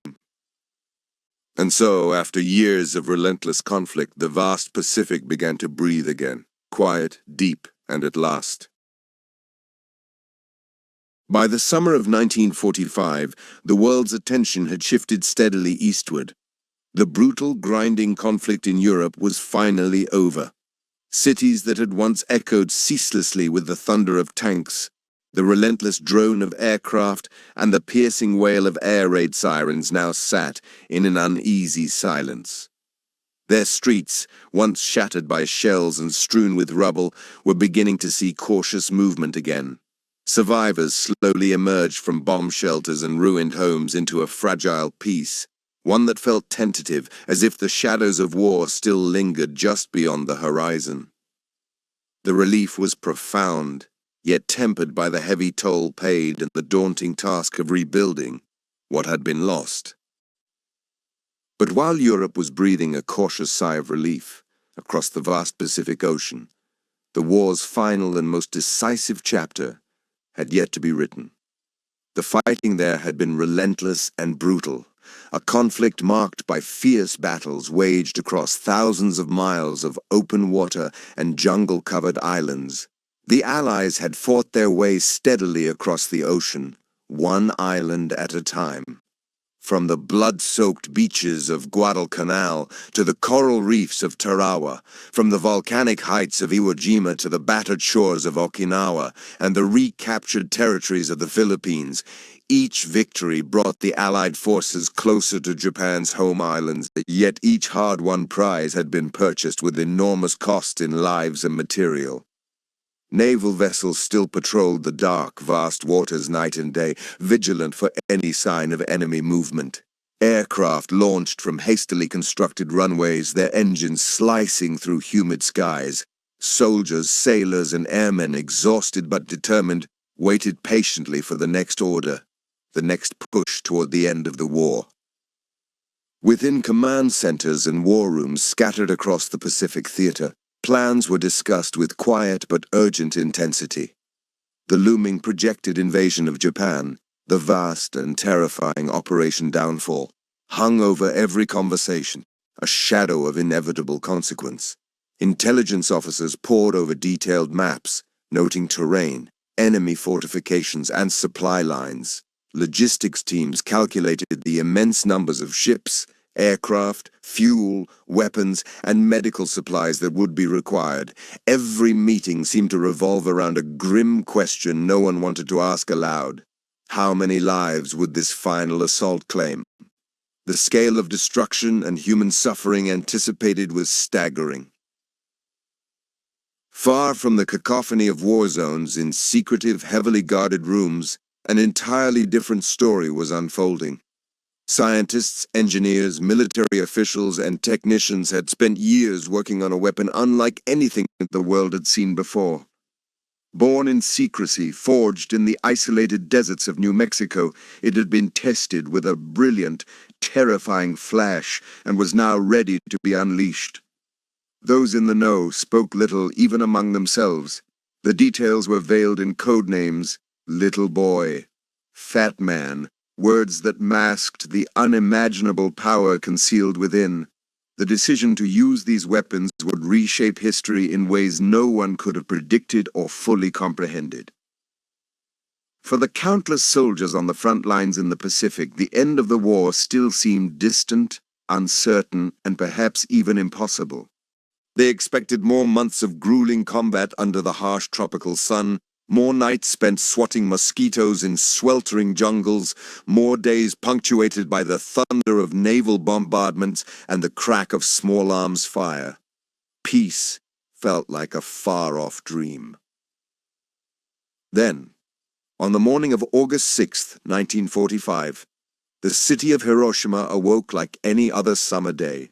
And so, after years of relentless conflict, the vast Pacific began to breathe again, quiet, deep, and at last. By the summer of 1945, the world's attention had shifted steadily eastward. The brutal, grinding conflict in Europe was finally over. Cities that had once echoed ceaselessly with the thunder of tanks, the relentless drone of aircraft, and the piercing wail of air raid sirens now sat in an uneasy silence. Their streets, once shattered by shells and strewn with rubble, were beginning to see cautious movement again. Survivors slowly emerged from bomb shelters and ruined homes into a fragile peace, one that felt tentative, as if the shadows of war still lingered just beyond the horizon. The relief was profound, yet tempered by the heavy toll paid and the daunting task of rebuilding what had been lost. But while Europe was breathing a cautious sigh of relief across the vast Pacific Ocean, the war's final and most decisive chapter had yet to be written. The fighting there had been relentless and brutal, a conflict marked by fierce battles waged across thousands of miles of open water and jungle-covered islands. The Allies had fought their way steadily across the ocean, one island at a time. From the blood-soaked beaches of Guadalcanal to the coral reefs of Tarawa, from the volcanic heights of Iwo Jima to the battered shores of Okinawa and the recaptured territories of the Philippines, Each victory brought the Allied forces closer to Japan's home islands, yet each hard-won prize had been purchased with enormous cost in lives and material. Naval vessels still patrolled the dark, vast waters night and day, vigilant for any sign of enemy movement. Aircraft launched from hastily constructed runways, their engines slicing through humid skies. Soldiers, sailors, and airmen, exhausted but determined, waited patiently for the next order, the next push toward the end of the war. Within command centers and war rooms scattered across the Pacific Theater, plans were discussed with quiet but urgent intensity. The looming projected invasion of Japan, the vast and terrifying Operation Downfall, hung over every conversation, a shadow of inevitable consequence. Intelligence officers pored over detailed maps, noting terrain, enemy fortifications, and supply lines. Logistics teams calculated the immense numbers of ships, aircraft, fuel, weapons, and medical supplies that would be required. Every meeting seemed to revolve around a grim question no one wanted to ask aloud. How many lives would this final assault claim? The scale of destruction and human suffering anticipated was staggering. Far from the cacophony of war zones, in secretive, heavily guarded rooms, an entirely different story was unfolding. Scientists, engineers, military officials, and technicians had spent years working on a weapon unlike anything the world had seen before. Born in secrecy, forged in the isolated deserts of New Mexico, it had been tested with a brilliant, terrifying flash and was now ready to be unleashed. Those in the know spoke little even among themselves. The details were veiled in code names: little boy, fat man, words that masked the unimaginable power concealed within. The decision to use these weapons would reshape history in ways no one could have predicted or fully comprehended. For the countless soldiers on the front lines in the Pacific, the end of the war still seemed distant, uncertain, and perhaps even impossible. They expected more months of grueling combat under the harsh tropical sun, more nights spent swatting mosquitoes in sweltering jungles, more days punctuated by the thunder of naval bombardments and the crack of small arms fire. Peace felt like a far-off dream. Then, on the morning of August 6, 1945, the city of Hiroshima awoke like any other summer day.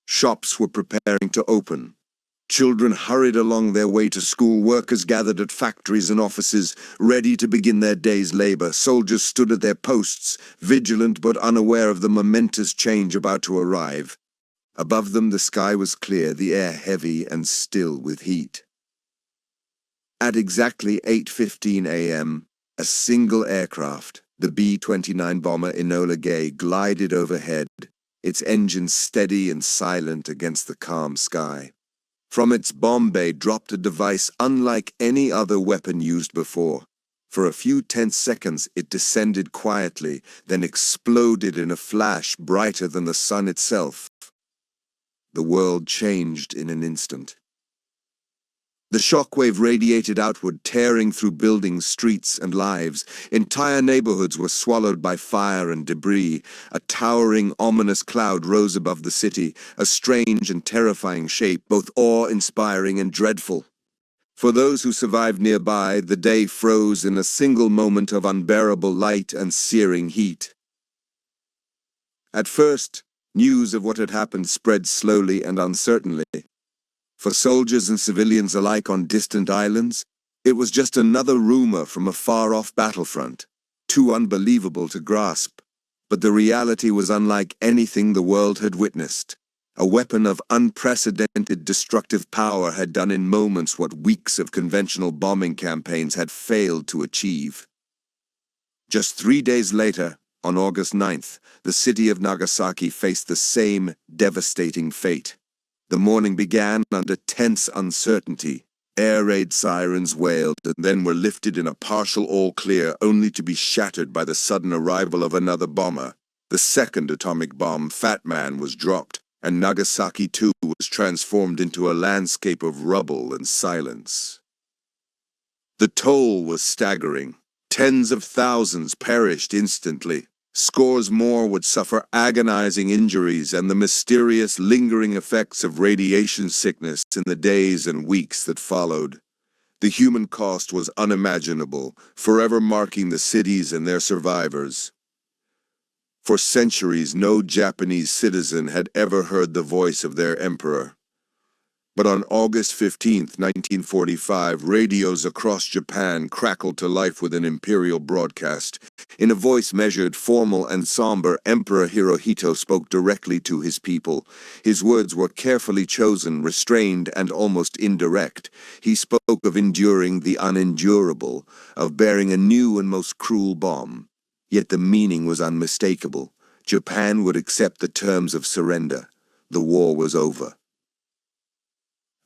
Shops were preparing to open. Children hurried along their way to school, workers gathered at factories and offices, ready to begin their day's labor. Soldiers stood at their posts, vigilant but unaware of the momentous change about to arrive. Above them the sky was clear, the air heavy and still with heat. At exactly 8:15 a.m., a single aircraft, the B-29 bomber Enola Gay, glided overhead, its engines steady and silent against the calm sky. From its bomb bay dropped a device unlike any other weapon used before. For a few tense seconds it descended quietly, then exploded in a flash brighter than the sun itself. The world changed in an instant. The shockwave radiated outward, tearing through buildings, streets, and lives. Entire neighborhoods were swallowed by fire and debris. A towering, ominous cloud rose above the city, a strange and terrifying shape, both awe-inspiring and dreadful. For those who survived nearby, the day froze in a single moment of unbearable light and searing heat. At first, news of what had happened spread slowly and uncertainly. For soldiers and civilians alike on distant islands, it was just another rumor from a far-off battlefront, too unbelievable to grasp. But the reality was unlike anything the world had witnessed. A weapon of unprecedented destructive power had done in moments what weeks of conventional bombing campaigns had failed to achieve. Just 3 days later, on August 9th, the city of Nagasaki faced the same devastating fate. The morning began under tense uncertainty. Air raid sirens wailed and then were lifted in a partial all-clear, only to be shattered by the sudden arrival of another bomber. The second atomic bomb, Fat Man, was dropped, and Nagasaki too was transformed into a landscape of rubble and silence. The toll was staggering. Tens of thousands perished instantly. Scores more would suffer agonizing injuries and the mysterious lingering effects of radiation sickness in the days and weeks that followed. The human cost was unimaginable, forever marking the cities and their survivors. For centuries, no Japanese citizen had ever heard the voice of their emperor. But on August 15, 1945, radios across Japan crackled to life with an imperial broadcast. In a voice measured, formal, and somber, Emperor Hirohito spoke directly to his people. His words were carefully chosen, restrained, and almost indirect. He spoke of enduring the unendurable, of bearing a new and most cruel bomb. Yet the meaning was unmistakable. Japan would accept the terms of surrender. The war was over.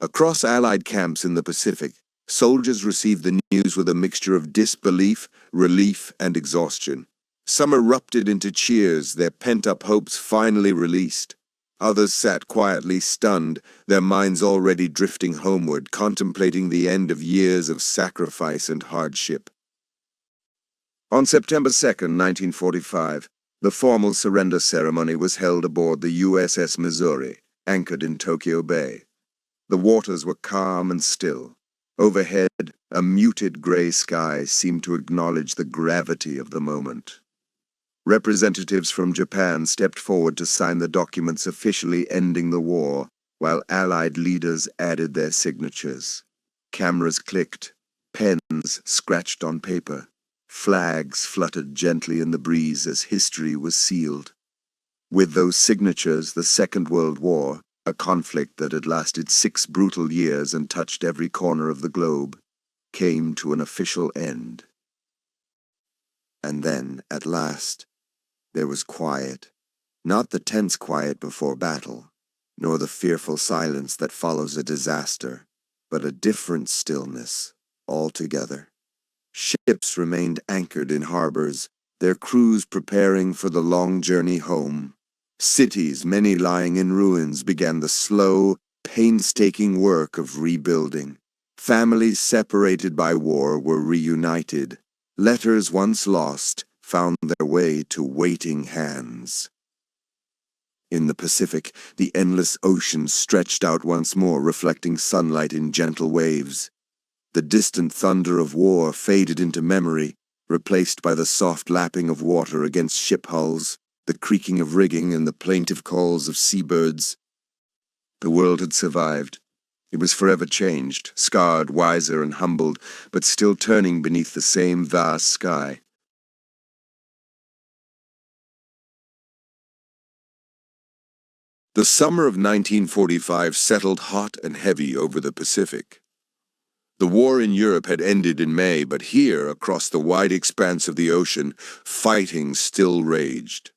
Across Allied camps in the Pacific, soldiers received the news with a mixture of disbelief, relief, and exhaustion. Some erupted into cheers, their pent-up hopes finally released. Others sat quietly stunned, their minds already drifting homeward, contemplating the end of years of sacrifice and hardship. On September 2nd, 1945, the formal surrender ceremony was held aboard the USS Missouri, anchored in Tokyo Bay. The waters were calm and still. Overhead, a muted gray sky seemed to acknowledge the gravity of the moment. Representatives from Japan stepped forward to sign the documents officially ending the war, while Allied leaders added their signatures. Cameras clicked, pens scratched on paper, flags fluttered gently in the breeze as history was sealed. With those signatures, the Second World War, a conflict that had lasted 6 brutal years and touched every corner of the globe, came to an official end. And then, at last, there was quiet. Not the tense quiet before battle, nor the fearful silence that follows a disaster, but a different stillness altogether. Ships remained anchored in harbors, their crews preparing for the long journey home. Cities, many lying in ruins, began the slow, painstaking work of rebuilding. Families separated by war were reunited. Letters once lost found their way to waiting hands. In the Pacific, the endless ocean stretched out once more, reflecting sunlight in gentle waves. The distant thunder of war faded into memory, replaced by the soft lapping of water against ship hulls, the creaking of rigging and the plaintive calls of seabirds. The world had survived. It was forever changed, scarred, wiser, and humbled, but still turning beneath the same vast sky. The summer of 1945 settled hot and heavy over the Pacific. The war in Europe had ended in May, but here, across the wide expanse of the ocean, fighting still raged.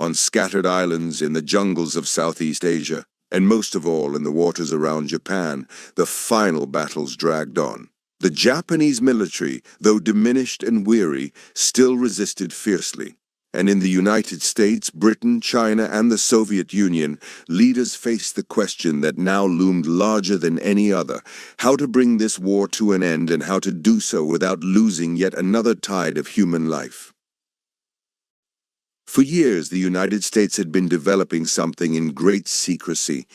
On scattered islands in the jungles of Southeast Asia, and most of all in the waters around Japan, the final battles dragged on. The Japanese military, though diminished and weary, still resisted fiercely. And in the United States, Britain, China, and the Soviet Union, leaders faced the question that now loomed larger than any other: how to bring this war to an end and how to do so without losing yet another tide of human life. For years, the United States had been developing something in great secrecy.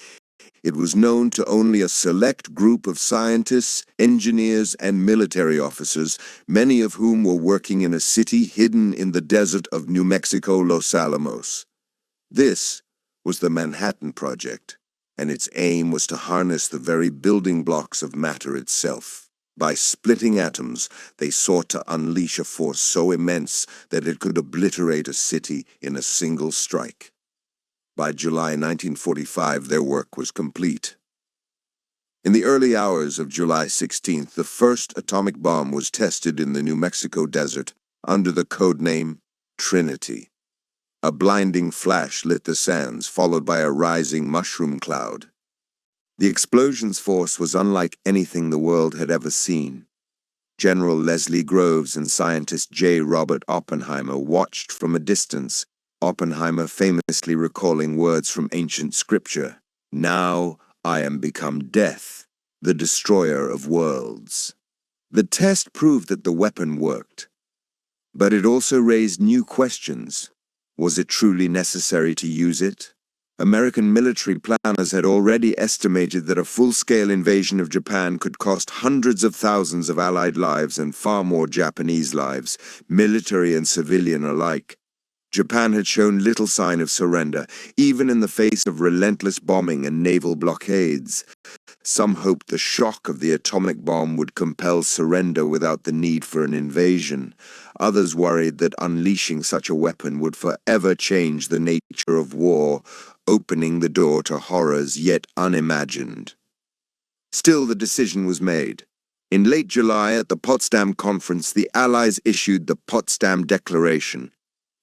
It was known to only a select group of scientists, engineers, and military officers, many of whom were working in a city hidden in the desert of New Mexico, Los Alamos. This was the Manhattan Project, and its aim was to harness the very building blocks of matter itself. By splitting atoms, they sought to unleash a force so immense that it could obliterate a city in a single strike. By July 1945, their work was complete. In the early hours of July 16th, the first atomic bomb was tested in the New Mexico desert under the code name Trinity. A blinding flash lit the sands, followed by a rising mushroom cloud. The explosion's force was unlike anything the world had ever seen. General Leslie Groves and scientist J. Robert Oppenheimer watched from a distance, Oppenheimer famously recalling words from ancient scripture: "Now I am become death, the destroyer of worlds." The test proved that the weapon worked. But it also raised new questions. Was it truly necessary to use it? American military planners had already estimated that a full-scale invasion of Japan could cost hundreds of thousands of Allied lives and far more Japanese lives, military and civilian alike. Japan had shown little sign of surrender, even in the face of relentless bombing and naval blockades. Some hoped the shock of the atomic bomb would compel surrender without the need for an invasion. Others worried that unleashing such a weapon would forever change the nature of war, opening the door to horrors yet unimagined. Still, the decision was made. In late July at the Potsdam Conference, the Allies issued the Potsdam Declaration,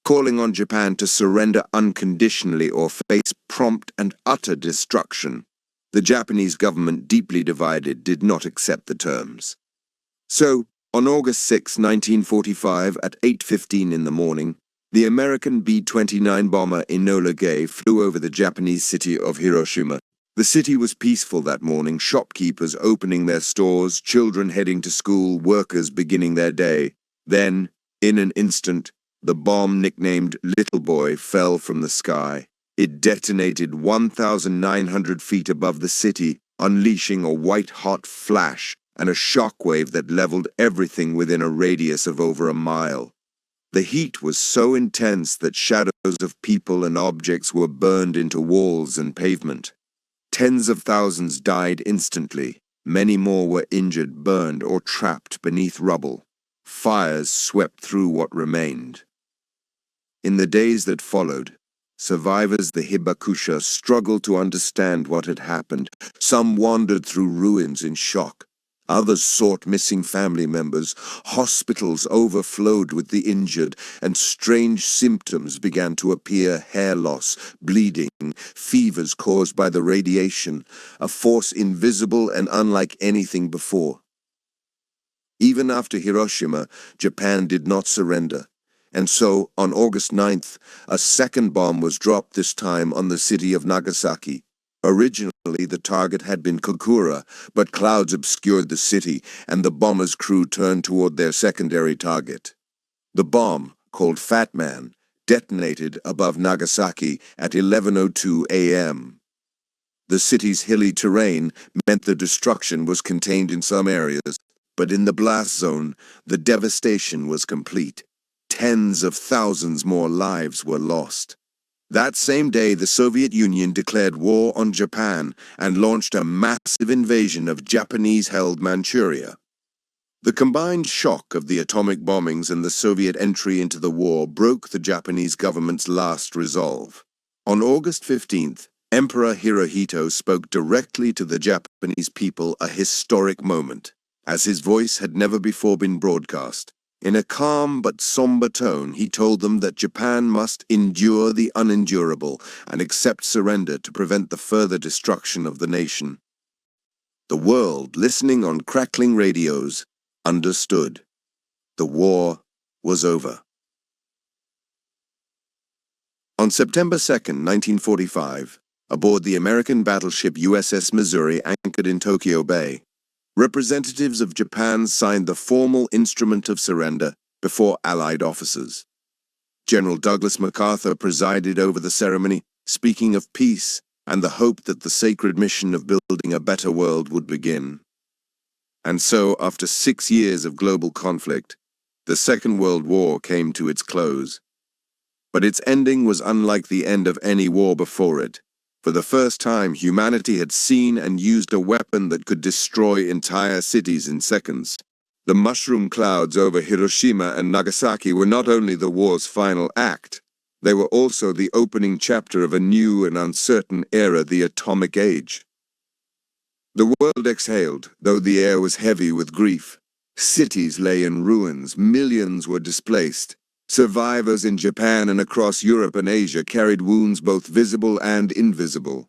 calling on Japan to surrender unconditionally or face prompt and utter destruction. The Japanese government, deeply divided, did not accept the terms. So, on August 6, 1945, at 8:15 in the morning, the American B-29 bomber Enola Gay flew over the Japanese city of Hiroshima. The city was peaceful that morning, shopkeepers opening their stores, children heading to school, workers beginning their day. Then, in an instant, the bomb nicknamed Little Boy fell from the sky. It detonated 1,900 feet above the city, unleashing a white-hot flash and a shockwave that leveled everything within a radius of over a mile. The heat was so intense that shadows of people and objects were burned into walls and pavement. Tens of thousands died instantly. Many more were injured, burned, or trapped beneath rubble. Fires swept through what remained. In the days that followed, survivors of the Hibakusha struggled to understand what had happened. Some wandered through ruins in shock. Others sought missing family members. Hospitals overflowed with the injured, and strange symptoms began to appear: hair loss, bleeding, fevers caused by the radiation, a force invisible and unlike anything before. Even after Hiroshima, Japan did not surrender. And so, on August 9th, a second bomb was dropped, this time on the city of Nagasaki. Originally, the target had been Kokura, but clouds obscured the city, and the bomber's crew turned toward their secondary target. The bomb, called Fat Man, detonated above Nagasaki at 11:02 a.m. The city's hilly terrain meant the destruction was contained in some areas, but in the blast zone, the devastation was complete. Tens of thousands more lives were lost. That same day, the Soviet Union declared war on Japan and launched a massive invasion of Japanese-held Manchuria. The combined shock of the atomic bombings and the Soviet entry into the war broke the Japanese government's last resolve. On August 15th, Emperor Hirohito spoke directly to the Japanese people, a historic moment, as his voice had never before been broadcast. In a calm but somber tone, he told them that Japan must endure the unendurable and accept surrender to prevent the further destruction of the nation. The world, listening on crackling radios, understood. The war was over. On September 2nd, 1945, aboard the American battleship USS Missouri anchored in Tokyo Bay, representatives of Japan signed the formal instrument of surrender before Allied officers. General Douglas MacArthur presided over the ceremony, speaking of peace and the hope that the sacred mission of building a better world would begin. And so, after 6 years of global conflict, the Second World War came to its close. But its ending was unlike the end of any war before it. For the first time, humanity had seen and used a weapon that could destroy entire cities in seconds. The mushroom clouds over Hiroshima and Nagasaki were not only the war's final act, they were also the opening chapter of a new and uncertain era, the atomic age. The world exhaled, though the air was heavy with grief. Cities lay in ruins, millions were displaced. Survivors in Japan and across Europe and Asia carried wounds both visible and invisible.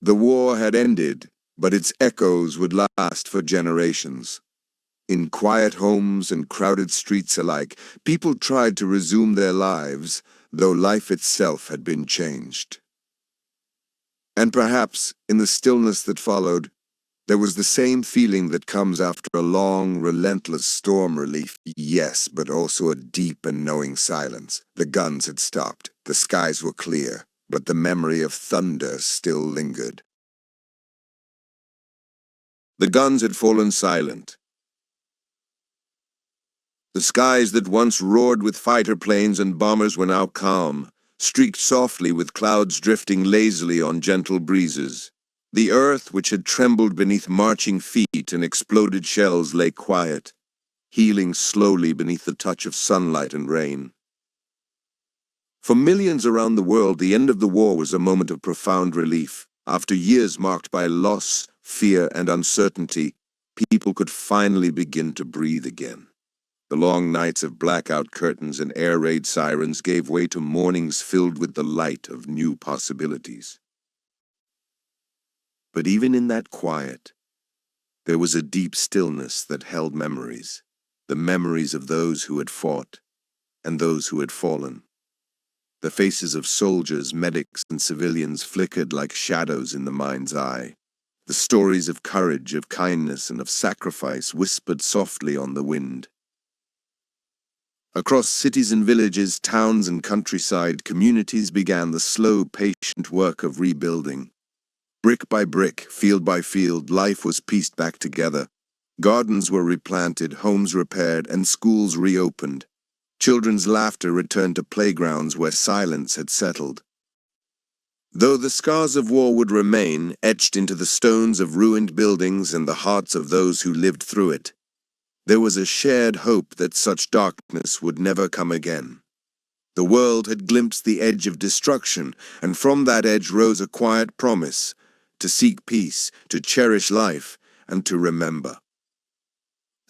The war had ended, but its echoes would last for generations. In quiet homes and crowded streets alike, people tried to resume their lives, though life itself had been changed. And perhaps, in the stillness that followed, There was the same feeling that comes after a long, relentless storm relief, yes, but also a deep and knowing silence. The guns had stopped, the skies were clear, but the memory of thunder still lingered. The guns had fallen silent. The skies that once roared with fighter planes and bombers were now calm, streaked softly with clouds drifting lazily on gentle breezes. The earth, which had trembled beneath marching feet and exploded shells, lay quiet, healing slowly beneath the touch of sunlight and rain. For millions around the world, the end of the war was a moment of profound relief. After years marked by loss, fear, and uncertainty, people could finally begin to breathe again. The long nights of blackout curtains and air raid sirens gave way to mornings filled with the light of new possibilities. But even in that quiet, there was a deep stillness that held memories, the memories of those who had fought and those who had fallen. The faces of soldiers, medics, and civilians flickered like shadows in the mind's eye. The stories of courage, of kindness, and of sacrifice whispered softly on the wind. Across cities and villages, towns and countryside, communities began the slow, patient work of rebuilding. Brick by brick, field by field, life was pieced back together. Gardens were replanted, homes repaired, and schools reopened. Children's laughter returned to playgrounds where silence had settled. Though the scars of war would remain, etched into the stones of ruined buildings and the hearts of those who lived through it, there was a shared hope that such darkness would never come again. The world had glimpsed the edge of destruction, and from that edge rose a quiet promise to seek peace, to cherish life, and to remember.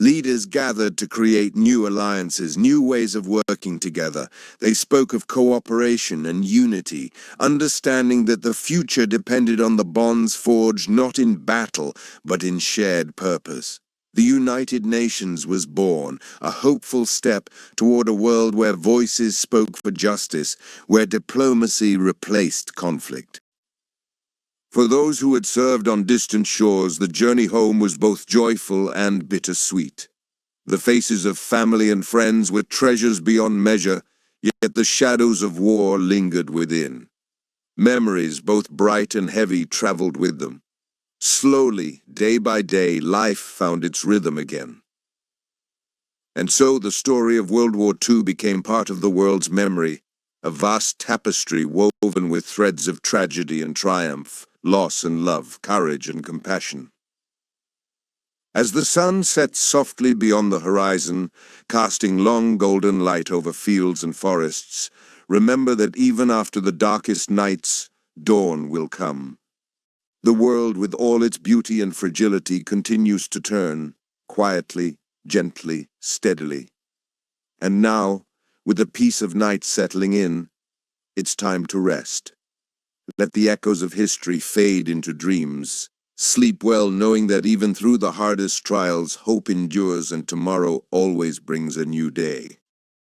Leaders gathered to create new alliances, new ways of working together. They spoke of cooperation and unity, understanding that the future depended on the bonds forged not in battle, but in shared purpose. The United Nations was born, a hopeful step toward a world where voices spoke for justice, where diplomacy replaced conflict. For those who had served on distant shores, the journey home was both joyful and bittersweet. The faces of family and friends were treasures beyond measure, yet the shadows of war lingered within. Memories, both bright and heavy, traveled with them. Slowly, day by day, life found its rhythm again. And so the story of World War II became part of the world's memory, a vast tapestry woven with threads of tragedy and triumph, loss and love, courage and compassion. As the sun set softly beyond the horizon, casting long golden light over fields and forests, remember that even after the darkest nights, dawn will come. The world, with all its beauty and fragility, continues to turn, quietly, gently, steadily. And now, with the peace of night settling in, it's time to rest. Let the echoes of history fade into dreams. Sleep well, knowing that even through the hardest trials, hope endures and tomorrow always brings a new day.